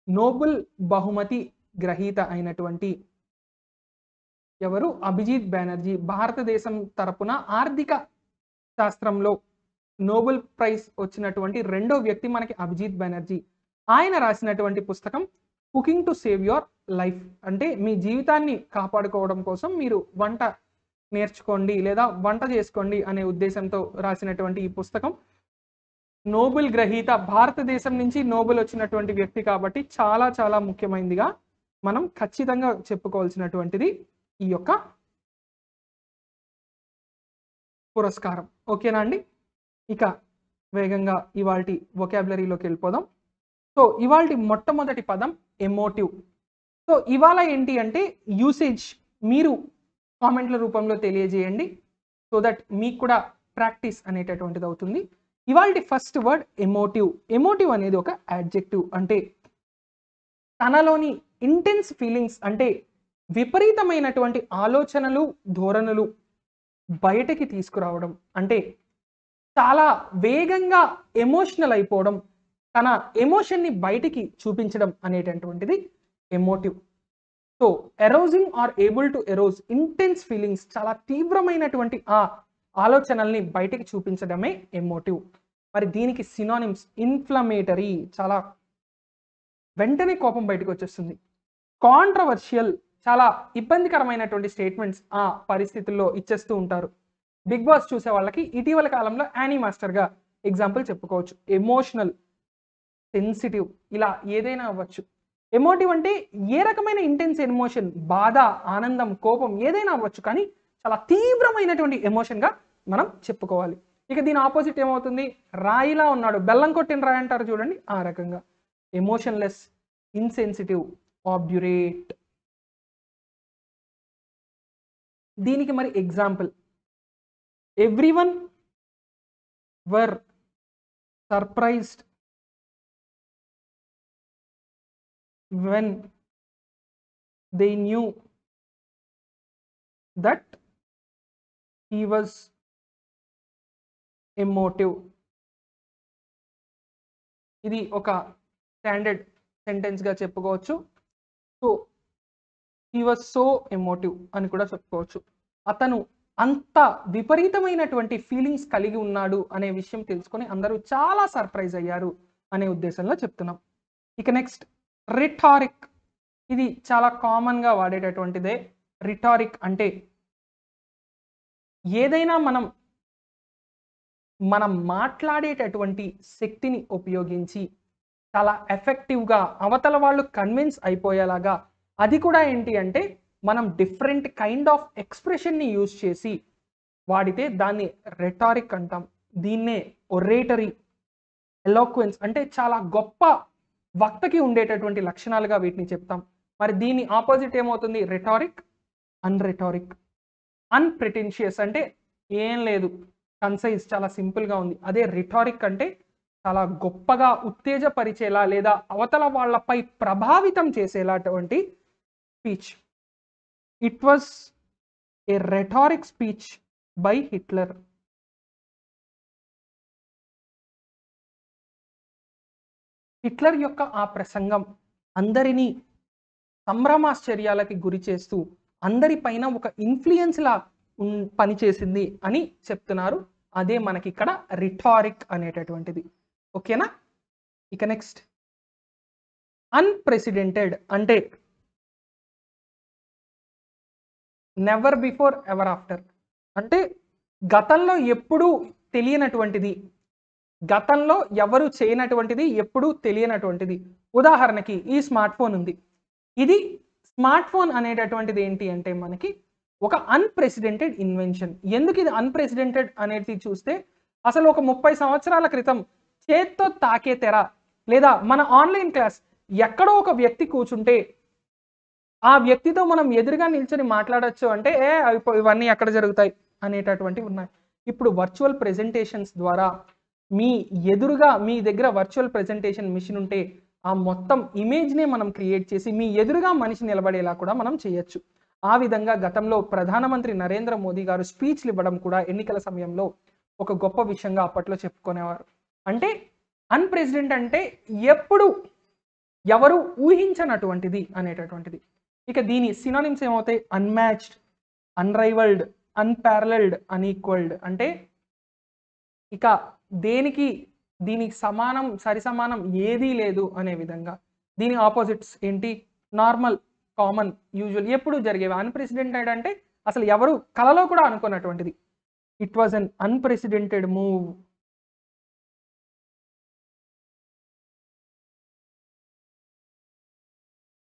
నోబెల్ బహుమతి గ్రహీత అయినటువంటి ఎవరు? అభిజిత్ బెనర్జీ. భారతదేశం తరపున ఆర్థిక శాస్త్రంలో నోబెల్ ప్రైజ్ వచ్చినటువంటి రెండో వ్యక్తి మనకి అభిజిత్ బెనర్జీ. ఆయన రాసినటువంటి పుస్తకం cooking to save your life, అంటే మీ జీవితాన్ని కాపాడుకోవడం కోసం మీరు వంట నేర్చుకోండి లేదా వంట చేసుకోండి అనే ఉద్దేశంతో రాసినటువంటి ఈ పుస్తకం. నోబెల్ గ్రహీత, భారతదేశం నుంచి నోబెల్ వచ్చినటువంటి వ్యక్తి కాబట్టి చాలా చాలా ముఖ్యమైనదిగా మనం ఖచ్చితంగా చెప్పుకోవాల్సినటువంటిది ఈ యొక్క పురస్కారం. ఓకేనా అండి? ఇక వేగంగా ఇవాల్టి వొకాబులరీలోకి వెళ్ళిపోదాం. సో ఇవాళ మొట్టమొదటి పదం ఎమోటివ్. సో ఇవాళ ఏంటి అంటే యూసేజ్ మీరు కామెంట్ల రూపంలో తెలియజేయండి, సో దట్ మీకు కూడా ప్రాక్టీస్ అనేటటువంటిది అవుతుంది. ఇవాళ ఫస్ట్ వర్డ్ ఎమోటివ్. ఎమోటివ్ అనేది ఒక యాడ్జెక్టివ్, అంటే తనలోని ఇంటెన్స్ ఫీలింగ్స్ అంటే విపరీతమైనటువంటి ఆలోచనలు ధోరణులు బయటకి తీసుకురావడం, అంటే చాలా వేగంగా ఎమోషనల్ అయిపోవడం, తన ఎమోషన్ని బయటికి చూపించడం అనేటటువంటిది emotive. So arousing are able to arouse intense feelings, చాలా తీవ్రమైనటువంటి ఆ ఆలోచనల్ని బయటికి చూపించడమే ఎమోటివ్. మరి దీనికి సినానిమ్స్ ఇన్ఫ్లమేటరీ, చాలా వెంటనే కోపం బయటకు వచ్చేస్తుంది. కాంట్రవర్షియల్, చాలా ఇబ్బందికరమైనటువంటి స్టేట్మెంట్స్ ఆ పరిస్థితుల్లో ఇచ్చేస్తూ ఉంటారు. బిగ్ బాస్ చూసే వాళ్ళకి ఇటీవల కాలంలో యానీ మాస్టర్గా ఎగ్జాంపుల్ చెప్పుకోవచ్చు. ఎమోషనల్, సెన్సిటివ్, ఇలా ఏదైనా అవ్వచ్చు. ఎమోటివ్ అంటే ఏ రకమైన ఇంటెన్స్ ఎమోషన్, బాధ, ఆనందం, కోపం ఏదైనా అవ్వచ్చు, కానీ చాలా తీవ్రమైనటువంటి ఎమోషన్గా మనం చెప్పుకోవాలి. ఇక దీని ఆపోజిట్ ఏమవుతుంది, రాయిలా ఉన్నాడు, బెల్లం కొట్టిన రాయి అంటారు చూడండి, ఆ రకంగా ఎమోషన్లెస్, ఇన్సెన్సిటివ్, ఆబ్డ్యురేట్. దీనికి మరి example, everyone were surprised when they knew that he was emotive. ఇది ఒక స్టాండర్డ్ సెంటెన్స్ గా చెప్పుకోవచ్చు. So he was so emotive అని కూడా చెప్పుకోవచ్చు. అతను అంత విపరీతమైనటువంటి ఫీలింగ్స్ కలిగి ఉన్నాడు అనే విషయం తెలుసుకొని అందరూ చాలా సర్ప్రైజ్ అయ్యారు అనే ఉద్దేశంలో చెప్తున్నాం. ఇక నెక్స్ట్ రిటారిక్. ఇది చాలా కామన్గా వాడేటటువంటిదే. రిటారిక్ అంటే ఏదైనా మనం మాట్లాడేటటువంటి శక్తిని ఉపయోగించి చాలా ఎఫెక్టివ్గా అవతల వాళ్ళు కన్విన్స్ అయిపోయేలాగా, అది కూడా ఏంటి అంటే మనం డిఫరెంట్ కైండ్ ఆఫ్ ఎక్స్ప్రెషన్ని యూజ్ చేసి వాడితే దాన్ని రెటారిక్ అంటాం. దీన్నే ఒరేటరీ, ఎలోక్వెన్స్ అంటే చాలా గొప్ప వక్తకి ఉండేటటువంటి లక్షణాలుగా వీటిని చెప్తాం. మరి దీని ఆపోజిట్ ఏమవుతుంది, రెటారిక్, అన్రెటారిక్. అన్ప్రిటెన్షియస్ అంటే ఏం లేదు, కన్సైజ్, చాలా సింపుల్గా ఉంది. అదే రిటారిక్ అంటే చాలా గొప్పగా ఉత్తేజపరిచేలా లేదా అవతల వాళ్ళపై ప్రభావితం చేసేలాటువంటి speech. It was a rhetoric speech by Hitler. Hitler యొక్క ఆ ప్రసంగం అందరినీ సంభ్రమాశ్చర్యాలకి గురి చేస్తూ అందరిపైన ఒక ఇన్ఫ్లుయెన్స్ లా పనిచేసింది అని చెప్తున్నారు. అదే మనకి ఇక్కడ రిటారిక్ అనేటటువంటిది. ఓకేనా? ఇక నెక్స్ట్ అన్ప్రెసిడెంటెడ్ అంటే నెవర్ బిఫోర్ ఎవర్ ఆఫ్టర్, అంటే గతంలో ఎప్పుడూ తెలియనటువంటిది, గతంలో ఎవరు చేయనటువంటిది, ఎప్పుడూ తెలియనటువంటిది. ఉదాహరణకి ఈ స్మార్ట్ ఫోన్ ఉంది. ఇది స్మార్ట్ ఫోన్ అనేటటువంటిది ఏంటి అంటే మనకి ఒక అన్ప్రెసిడెంటెడ్ ఇన్వెన్షన్. ఎందుకు ఇది అన్ప్రెసిడెంటెడ్ అనేది చూస్తే, అసలు ఒక 30 సంవత్సరాల క్రితం చేత్తో తాకే తెర లేదా మన ఆన్లైన్ క్లాస్ ఎక్కడో ఒక వ్యక్తి కూర్చుంటే ఆ వ్యక్తితో మనం ఎదురుగా నిల్చొని మాట్లాడచ్చు అంటే ఇవన్నీ ఎక్కడ జరుగుతాయి అనేటటువంటివి ఉన్నాయి. ఇప్పుడు వర్చువల్ ప్రెజెంటేషన్స్ ద్వారా మీ ఎదురుగా మీ దగ్గర వర్చువల్ ప్రెజెంటేషన్ మిషన్ ఉంటే ఆ మొత్తం ఇమేజ్నే మనం క్రియేట్ చేసి మీ ఎదురుగా మనిషి నిలబడేలా కూడా మనం చేయొచ్చు. ఆ విధంగా గతంలో ప్రధానమంత్రి నరేంద్ర మోదీ గారు స్పీచ్లు ఇవ్వడం కూడా ఎన్నికల సమయంలో ఒక గొప్ప విషయంగా అప్పట్లో చెప్పుకునేవారు. అంటే అన్ప్రెసిడెంట్ అంటే ఎప్పుడు ఎవరు ఊహించనటువంటిది అనేటటువంటిది. ఇక దీని సినానిమ్స్ ఏమవుతాయి, అన్మ్యాచ్డ్, అన్రైవల్డ్, అన్పారలల్డ్, అన్ఈక్వల్డ్. అంటే ఇక దీనికి సమానం, సరిసమానం ఏదీ లేదు అనే విధంగా. దీని ఆపోజిట్స్ ఏంటి, నార్మల్, కామన్, యూజువల్, ఎప్పుడు జరిగేవి. అన్ప్రెసిడెంటెడ్ అంటే అసలు ఎవరు కలలో కూడా అనుకున్నటువంటిది. It was an unprecedented move.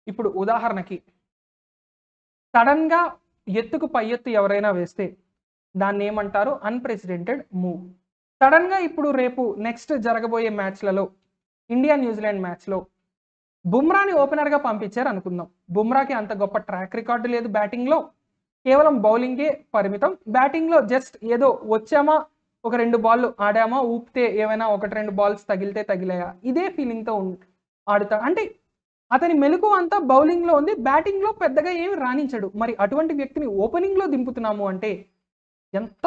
ఇప్పుడు ఉదాహరణకి సడన్ గా ఎత్తుకు పై ఎత్తు ఎవరైనా వేస్తే దాన్ని ఏమంటారు, అన్ప్రెసిడెంటెడ్ మూవ్. సడన్ గా ఇప్పుడు రేపు నెక్స్ట్ జరగబోయే మ్యాచ్లలో ఇండియా న్యూజిలాండ్ మ్యాచ్లో బుమ్రాని ఓపెనర్గా పంపించారు అనుకుందాం. బుమ్రాకి అంత గొప్ప ట్రాక్ రికార్డు లేదు బ్యాటింగ్లో, కేవలం బౌలింగే పరిమితం. బ్యాటింగ్లో జస్ట్ ఏదో వచ్చామా, ఒక 2 బాళ్ళు ఆడామా, ఊపితే ఏమైనా 1-2 బాల్స్ తగిలితే తగిలాయా, ఇదే ఫీలింగ్తో ఆడుతాడు. అంటే అతని మెలకు అంతా బౌలింగ్లో ఉంది, బ్యాటింగ్లో పెద్దగా ఏమి రాణించడు. మరి అటువంటి వ్యక్తిని ఓపెనింగ్లో దింపుతున్నాము అంటే ఎంత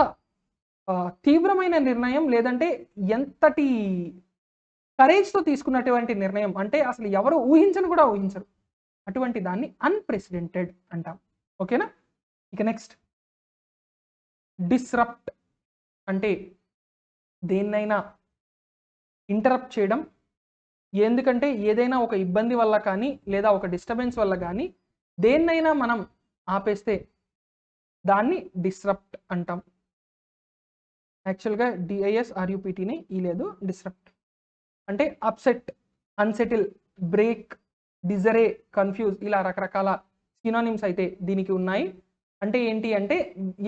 తీవ్రమైన నిర్ణయం, లేదంటే ఎంతటి కరేజ్తో తీసుకున్నటువంటి నిర్ణయం అంటే అసలు ఎవరు ఊహించను కూడా ఊహించరు. అటువంటి దాన్ని అన్ప్రెసిడెంటెడ్ అంటాం. ఓకేనా? ఇక నెక్స్ట్, డిస్రప్ట్ అంటే దేన్నైనా ఇంటరప్ట్ చేయడం. ఎందుకంటే ఏదైనా ఒక ఇబ్బంది వల్ల కానీ లేదా ఒక డిస్టర్బెన్స్ వల్ల కానీ దేన్నైనా మనం ఆపేస్తే దాన్ని డిస్రప్ట్ అంటాం. యాక్చువల్గా DISRUPTని ఈ లేదు, డిస్రప్ట్ అంటే అప్సెట్, అన్సెటిల్, బ్రేక్, డిజరే, కన్ఫ్యూజ్, ఇలా రకరకాల సినోనిమ్స్ అయితే దీనికి ఉన్నాయి. అంటే ఏంటి అంటే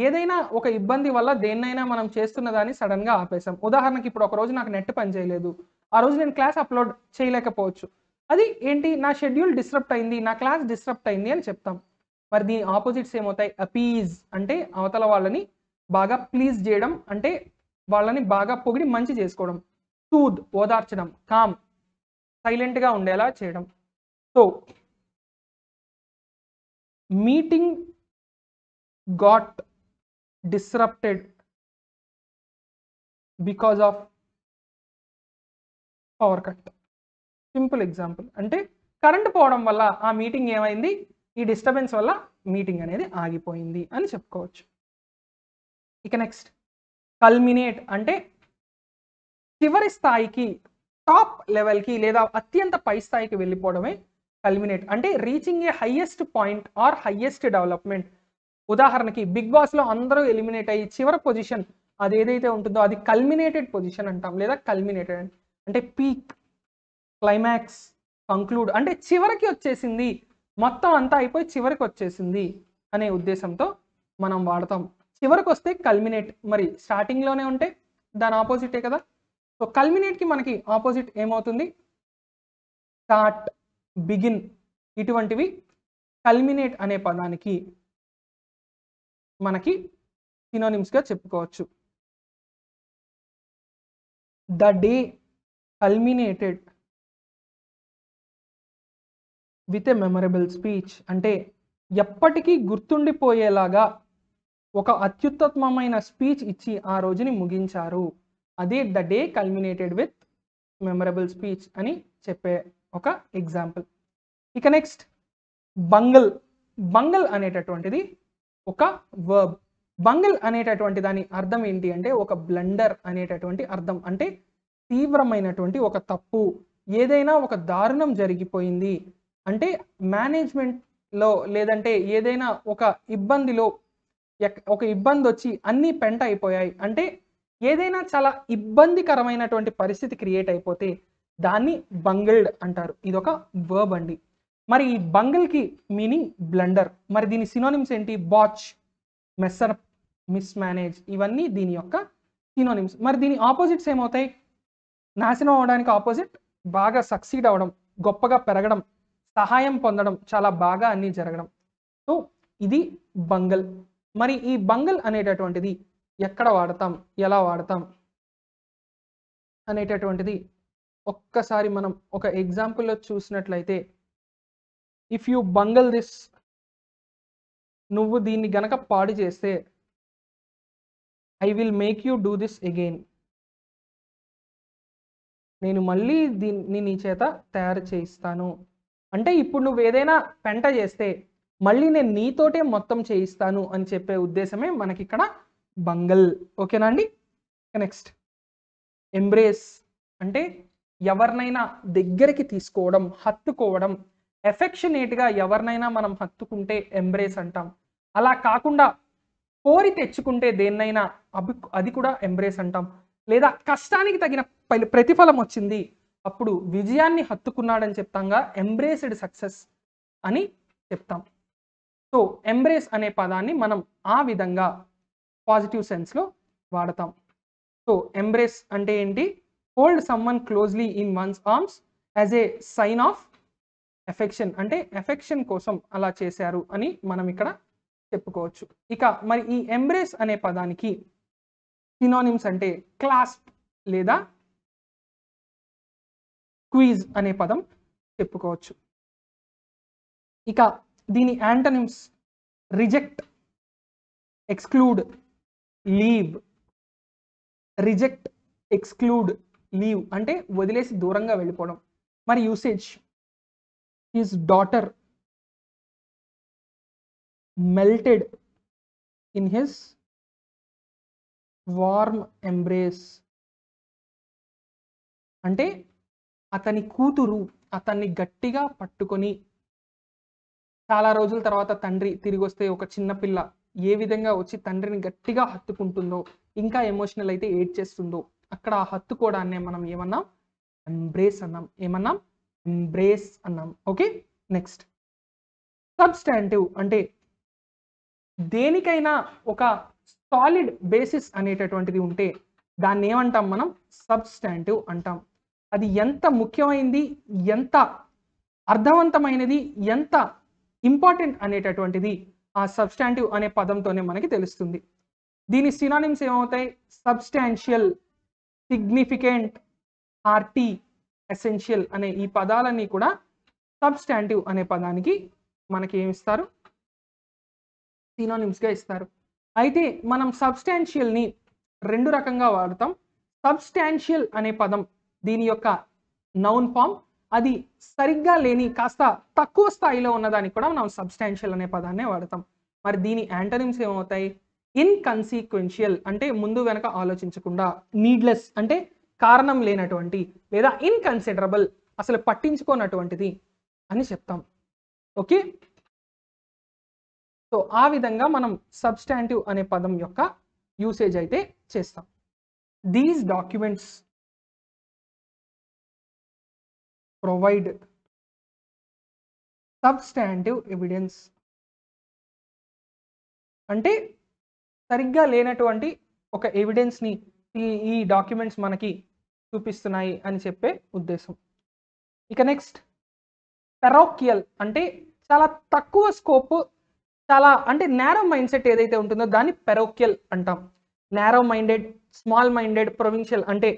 ఏదైనా ఒక ఇబ్బంది వల్ల దేన్నైనా మనం చేస్తున్న దాన్ని సడన్గా ఆపేసాం. ఉదాహరణకి ఇప్పుడు ఒక రోజు నాకు నెట్ పని చేయలేదు, ఆ రోజు నేను క్లాస్ అప్లోడ్ చేయలేకపోవచ్చు. అది ఏంటి, నా షెడ్యూల్ డిస్టర్బ్ అయింది, నా క్లాస్ డిస్టర్బ్ అయింది అని చెప్తాం. మరి దీని ఆపోజిట్స్ ఏమవుతాయి? అపీజ్ అంటే అవతల వాళ్ళని బాగా ప్లీజ్ చేయడం, అంటే వాళ్ళని బాగా పొగిడి మంచి చేసుకోవడం. సూద్ ఓదార్చడం, కామ్ సైలెంట్గా ఉండేలా చేయడం. So meeting got disrupted because of power cut. Simple example, అంటే కరెంట్ పోవడం వల్ల ఆ మీటింగ్ ఏమైంది, ఈ డిస్టర్బెన్స్ వల్ల మీటింగ్ అనేది ఆగిపోయింది అని చెప్పుకోవచ్చు. ఇక నెక్స్ట్, కల్మినేట్ అంటే చివరి స్థాయికి, టాప్ లెవెల్కి లేదా అత్యంత పై స్థాయికి వెళ్ళిపోవడమే కల్మినేట్. అంటే reaching a highest point or highest development. ఉదాహరణకి బిగ్ బాస్లో అందరూ ఎలిమినేట్ అయ్యి చివరి పొజిషన్ అది ఏదైతే ఉంటుందో అది కల్మినేటెడ్ పొజిషన్ అంటాం, లేదా కల్మినేటెడ్ అంటే పీక్, క్లైమాక్స్, కంక్లూడ్ అంటే చివరికి వచ్చేసింది, మొత్తం అంతా అయిపోయి చివరికి వచ్చేసింది అనే ఉద్దేశంతో మనం వాడతాం. చివరికి వస్తే కల్మినేట్. మరి స్టార్టింగ్లోనే ఉంటే దాని ఆపోజిటే కదా. సో కల్మినేట్కి మనకి ఆపోజిట్ ఏమవుతుంది? స్టార్ట్, బిగిన్, ఇటువంటివి కల్మినేట్ అనే పదానికి మనకి సినోనిమ్స్గా చెప్పుకోవచ్చు. The day culminated with a memorable speech అంటే ఎప్పటికీ గుర్తుండిపోయేలాగా ఒక అత్యుత్తమమైన స్పీచ్ ఇచ్చి ఆ రోజుని ముగించారు. అదే the day culminated with memorable speech అని చెప్పే ఒక ఎగ్జాంపుల్. ఇక నెక్స్ట్, బంగల్. బంగల్ అనేటటువంటిది ఒక వర్బ్. బంగల్ అనేటటువంటి దాని అర్థం ఏంటి అంటే ఒక బ్లండర్ అనేటటువంటి అర్థం. అంటే తీవ్రమైనటువంటి ఒక తప్పు, ఏదైనా ఒక దారుణం జరిగిపోయింది అంటే మేనేజ్మెంట్లో, లేదంటే ఏదైనా ఒక ఇబ్బందిలో ఒక ఇబ్బంది వచ్చి అన్నీ పెంట అయిపోయాయి అంటే ఏదైనా చాలా ఇబ్బందికరమైనటువంటి పరిస్థితి క్రియేట్ అయిపోతే దాన్ని బంగిల్డ్ అంటారు. ఇది ఒక వర్బ్ అండి. మరి ఈ బంగిల్కి మీనింగ్ బ్లండర్. మరి దీని సినోనిమ్స్ ఏంటి? బాచ్, మెస్సరప్, మిస్మేనేజ్, ఇవన్నీ దీని యొక్క సినోనిమ్స్. మరి దీని ఆపోజిట్స్ ఏమవుతాయి? నాశనం అవడానికి ఆపోజిట్ బాగా సక్సీడ్ అవ్వడం, గొప్పగా పెరగడం, సహాయం పొందడం, చాలా బాగా అన్నీ జరగడం. సో ఇది బంగల్. మరి ఈ బంగల్ అనేటటువంటిది ఎక్కడ వాడతాం, ఎలా వాడతాం అనేటటువంటిది ఒక్కసారి మనం ఒక ఎగ్జాంపుల్లో చూసినట్లయితే, ఇఫ్ యూ బంగల్ దిస్, నువ్వు దీన్ని గనక పాడు చేస్తే, I will make you do this again, నేను మళ్ళీ దీన్ని నీ చేత తయారు చేయిస్తాను. అంటే ఇప్పుడు నువ్వు ఏదైనా పెంట చేస్తే మళ్ళీ నేను నీతోటే మొత్తం చేయిస్తాను అని చెప్పే ఉద్దేశమే మనకి ఇక్కడ బంగల్. ఓకేనా అండి? నెక్స్ట్, ఎంబ్రేస్ అంటే ఎవరినైనా దగ్గరికి తీసుకోవడం, హత్తుకోవడం. ఎఫెక్షనేట్గా ఎవరినైనా మనం హత్తుకుంటే ఎంబ్రేస్ అంటాం. అలా కాకుండా కోరి తెచ్చుకుంటే దేన్నైనా అది కూడా ఎంబ్రేస్ అంటాం. లేదా కష్టానికి తగిన ప్రతిఫలం వచ్చింది, అప్పుడు విజయాన్ని హత్తుకున్నాడని చెప్తాంగా ఎంబ్రేస్డ్ సక్సెస్ అని చెప్తాం. సో ఎంబ్రేస్ అనే పదాన్ని మనం ఆ విధంగా పాజిటివ్ సెన్స్లో వాడతాం. సో ఎంబ్రేస్ అంటే ఏంటి? Hold someone closely in one's arms as a sign of affection, అంటే ఎఫెక్షన్ కోసం అలా చేశారు అని మనం ఇక్కడ చెప్పుకోవచ్చు. ఇక మరి ఈ ఎంబ్రేస్ అనే పదానికి సినోనిమ్స్ అంటే క్లాస్ప్ లేదా స్క్వీజ్ అనే పదం చెప్పుకోవచ్చు. ఇక దీని antonyms reject, exclude, leave. Reject, exclude, leave అంటే వదిలేసి దూరంగా వెళ్ళిపోవడం. మరి usage his daughter melted in his warm embrace, అంటే అతని కూతురు అతన్ని గట్టిగా పట్టుకొని చాలా రోజుల తర్వాత తండ్రి తిరిగి వస్తే ఒక చిన్న పిల్ల ఏ విధంగా వచ్చి తండ్రిని గట్టిగా హత్తుకుంటుందో, ఇంకా ఎమోషనల్ అయితే ఏడ్చేస్తుందో, అక్కడ ఆ హత్తుకోవడాన్నే మనం ఏమన్నాం? ఎంబ్రేస్ అన్నాం. ఏమన్నాం? ఎంబ్రేస్ అన్నాం. ఓకే, నెక్స్ట్ సబ్స్టాంటివ్ అంటే దేనికైనా ఒక సాలిడ్ బేసిస్ అనేటటువంటిది ఉంటే దాన్ని ఏమంటాం మనం? సబ్స్టాంటివ్ అంటాం. అది ఎంత ముఖ్యమైనది, ఎంత అర్థవంతమైనది, ఎంత ఇంపార్టెంట్ అనేటటువంటిది ఆ సబ్స్టాంటివ్ అనే పదంతోనే మనకి తెలుస్తుంది. దీని సినానిమ్స్ ఏమవుతాయి? సబ్స్టాన్షియల్, సిగ్నిఫికెంట్, హార్టీ, ఎసెన్షియల్ అనే ఈ పదాలన్నీ కూడా సబ్స్టాంటివ్ అనే పదానికి మనకి ఏమిస్తారు? సినానిమ్స్గా ఇస్తారు. అయితే మనం సబ్స్టాన్షియల్ని రెండు రకంగా వాడతాం. సబ్స్టాన్షియల్ అనే పదం దీని యొక్క నౌన్ ఫామ్, అది సరిగ్గా లేని కాస్త తక్కువ స్థాయిలో ఉన్నదానికి కూడా మనం సబ్స్టాన్షియల్ అనే పదాన్నే వాడతాం. మరి దీని యాంటనిమ్స్ ఏమవుతాయి? ఇన్కన్సీక్వెన్షియల్ అంటే ముందు వెనక ఆలోచించకుండా, నీడ్లెస్ అంటే కారణం లేనటువంటి, లేదా ఇన్కన్సిడరబుల్ అసలు పట్టించుకోనటువంటిది అని చెప్తాం. ఓకే, సో ఆ విధంగా మనం సబ్స్టాంటివ్ అనే పదం యొక్క యూసేజ్ అయితే చేస్తాం. These documents provide substantive evidence, అంటే సరిగ్గా లేనటువంటి ఒక ఎవిడెన్స్ని ఈ డాక్యుమెంట్స్ మనకి చూపిస్తున్నాయి అని చెప్పే ఉద్దేశం. ఇక నెక్స్ట్ పెరోకియల్ అంటే చాలా తక్కువ స్కోప్, చాలా అంటే నేరో మైండ్ సెట్ ఏదైతే ఉంటుందో దాన్ని పెరోకియల్ అంటాం. Narrow minded, small minded, provincial అంటే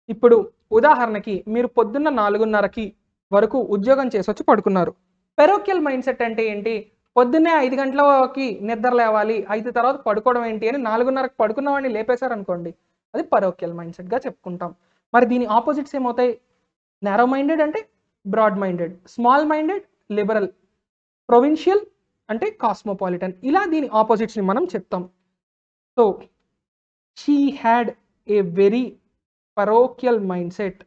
ఇప్పుడు ఉదాహరణకి మీరు పొద్దున్న 4:30కి వరకు ఉద్యోగం చేసి వచ్చి పడుకున్నారు. పెరోకియల్ మైండ్ సెట్ అంటే ఏంటి? పొద్దున్నే 5 గంటలకి నిద్ర లేవాలి, 5 తర్వాత పడుకోవడం ఏంటి అని 4:30కి పడుకున్న వాడిని లేపేశారనుకోండి, అది పెరోకియల్ మైండ్ సెట్గా చెప్పుకుంటాం. మరి దీని ఆపోజిట్స్ ఏమవుతాయి? నేరో మైండెడ్ అంటే broad minded, small minded liberal, provincial అంటే కాస్మోపాలిటన్. ఇలా దీని ఆపోజిట్స్ని మనం చెప్తాం. So she had a very parochial mind set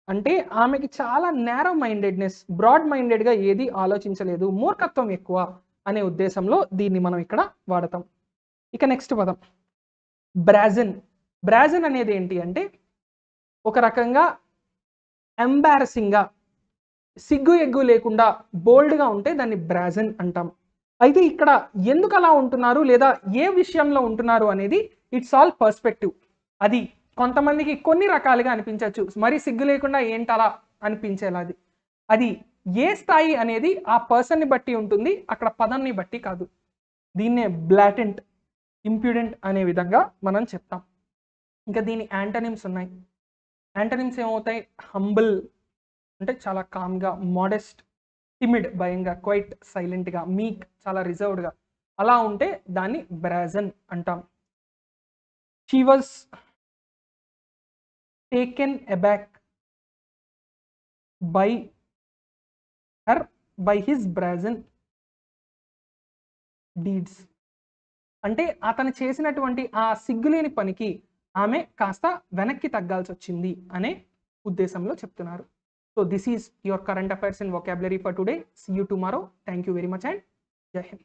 అంటే ఆమెకి చాలా నేరో మైండెడ్నెస్, బ్రాడ్ మైండెడ్గా ఏది ఆలోచించలేదు, మూర్ఖత్వం ఎక్కువ అనే ఉద్దేశంలో దీన్ని మనం ఇక్కడ వాడతాం. ఇక నెక్స్ట్ పదం బ్రాజన్. బ్రాజన్ అనేది ఏంటి అంటే ఒక రకంగా ఎంబారసింగ్గా, సిగ్గు ఎగ్గు లేకుండా బోల్డ్గా ఉంటే దాన్ని బ్రాజన్ అంటాం. అయితే ఇక్కడ ఎందుకు అలా ఉంటున్నారు లేదా ఏ విషయంలో ఉంటున్నారు అనేది ఇట్స్ ఆల్ పర్స్పెక్టివ్. అది కొంతమందికి కొన్ని రకాలుగా అనిపించవచ్చు, మరి సిగ్గు లేకుండా ఏంటలా అనిపించేలా. అది ఏ స్థాయి అనేది ఆ పర్సన్ని బట్టి ఉంటుంది, అక్కడ పదాన్ని బట్టి కాదు. దీన్నే బ్లాటెంట్, ఇంప్యూడెంట్ అనే విధంగా మనం చెప్తాం. ఇంకా దీని యాంటనిమ్స్ ఉన్నాయి. యాంటనిమ్స్ ఏమవుతాయి? హంబుల్ అంటే చాలా కామ్గా, మోడెస్ట్, టిమిడ్ భయంగా, క్వైట్ సైలెంట్గా, మీక్ చాలా రిజర్వ్డ్గా అలా ఉంటే దాన్ని బ్రాజన్ అంటాం. She was taken aback by his brazen deeds అంటే అతను చేసినటువంటి ఆ సిగ్గులేని పనికి ఆమె కాస్త వెనక్కి తగ్గాల్సి వచ్చింది అనే ఉద్దేశంలో చెప్తున్నారు. So this is your current affairs in vocabulary for today. See you tomorrow. Thank you very much and Jai Hind.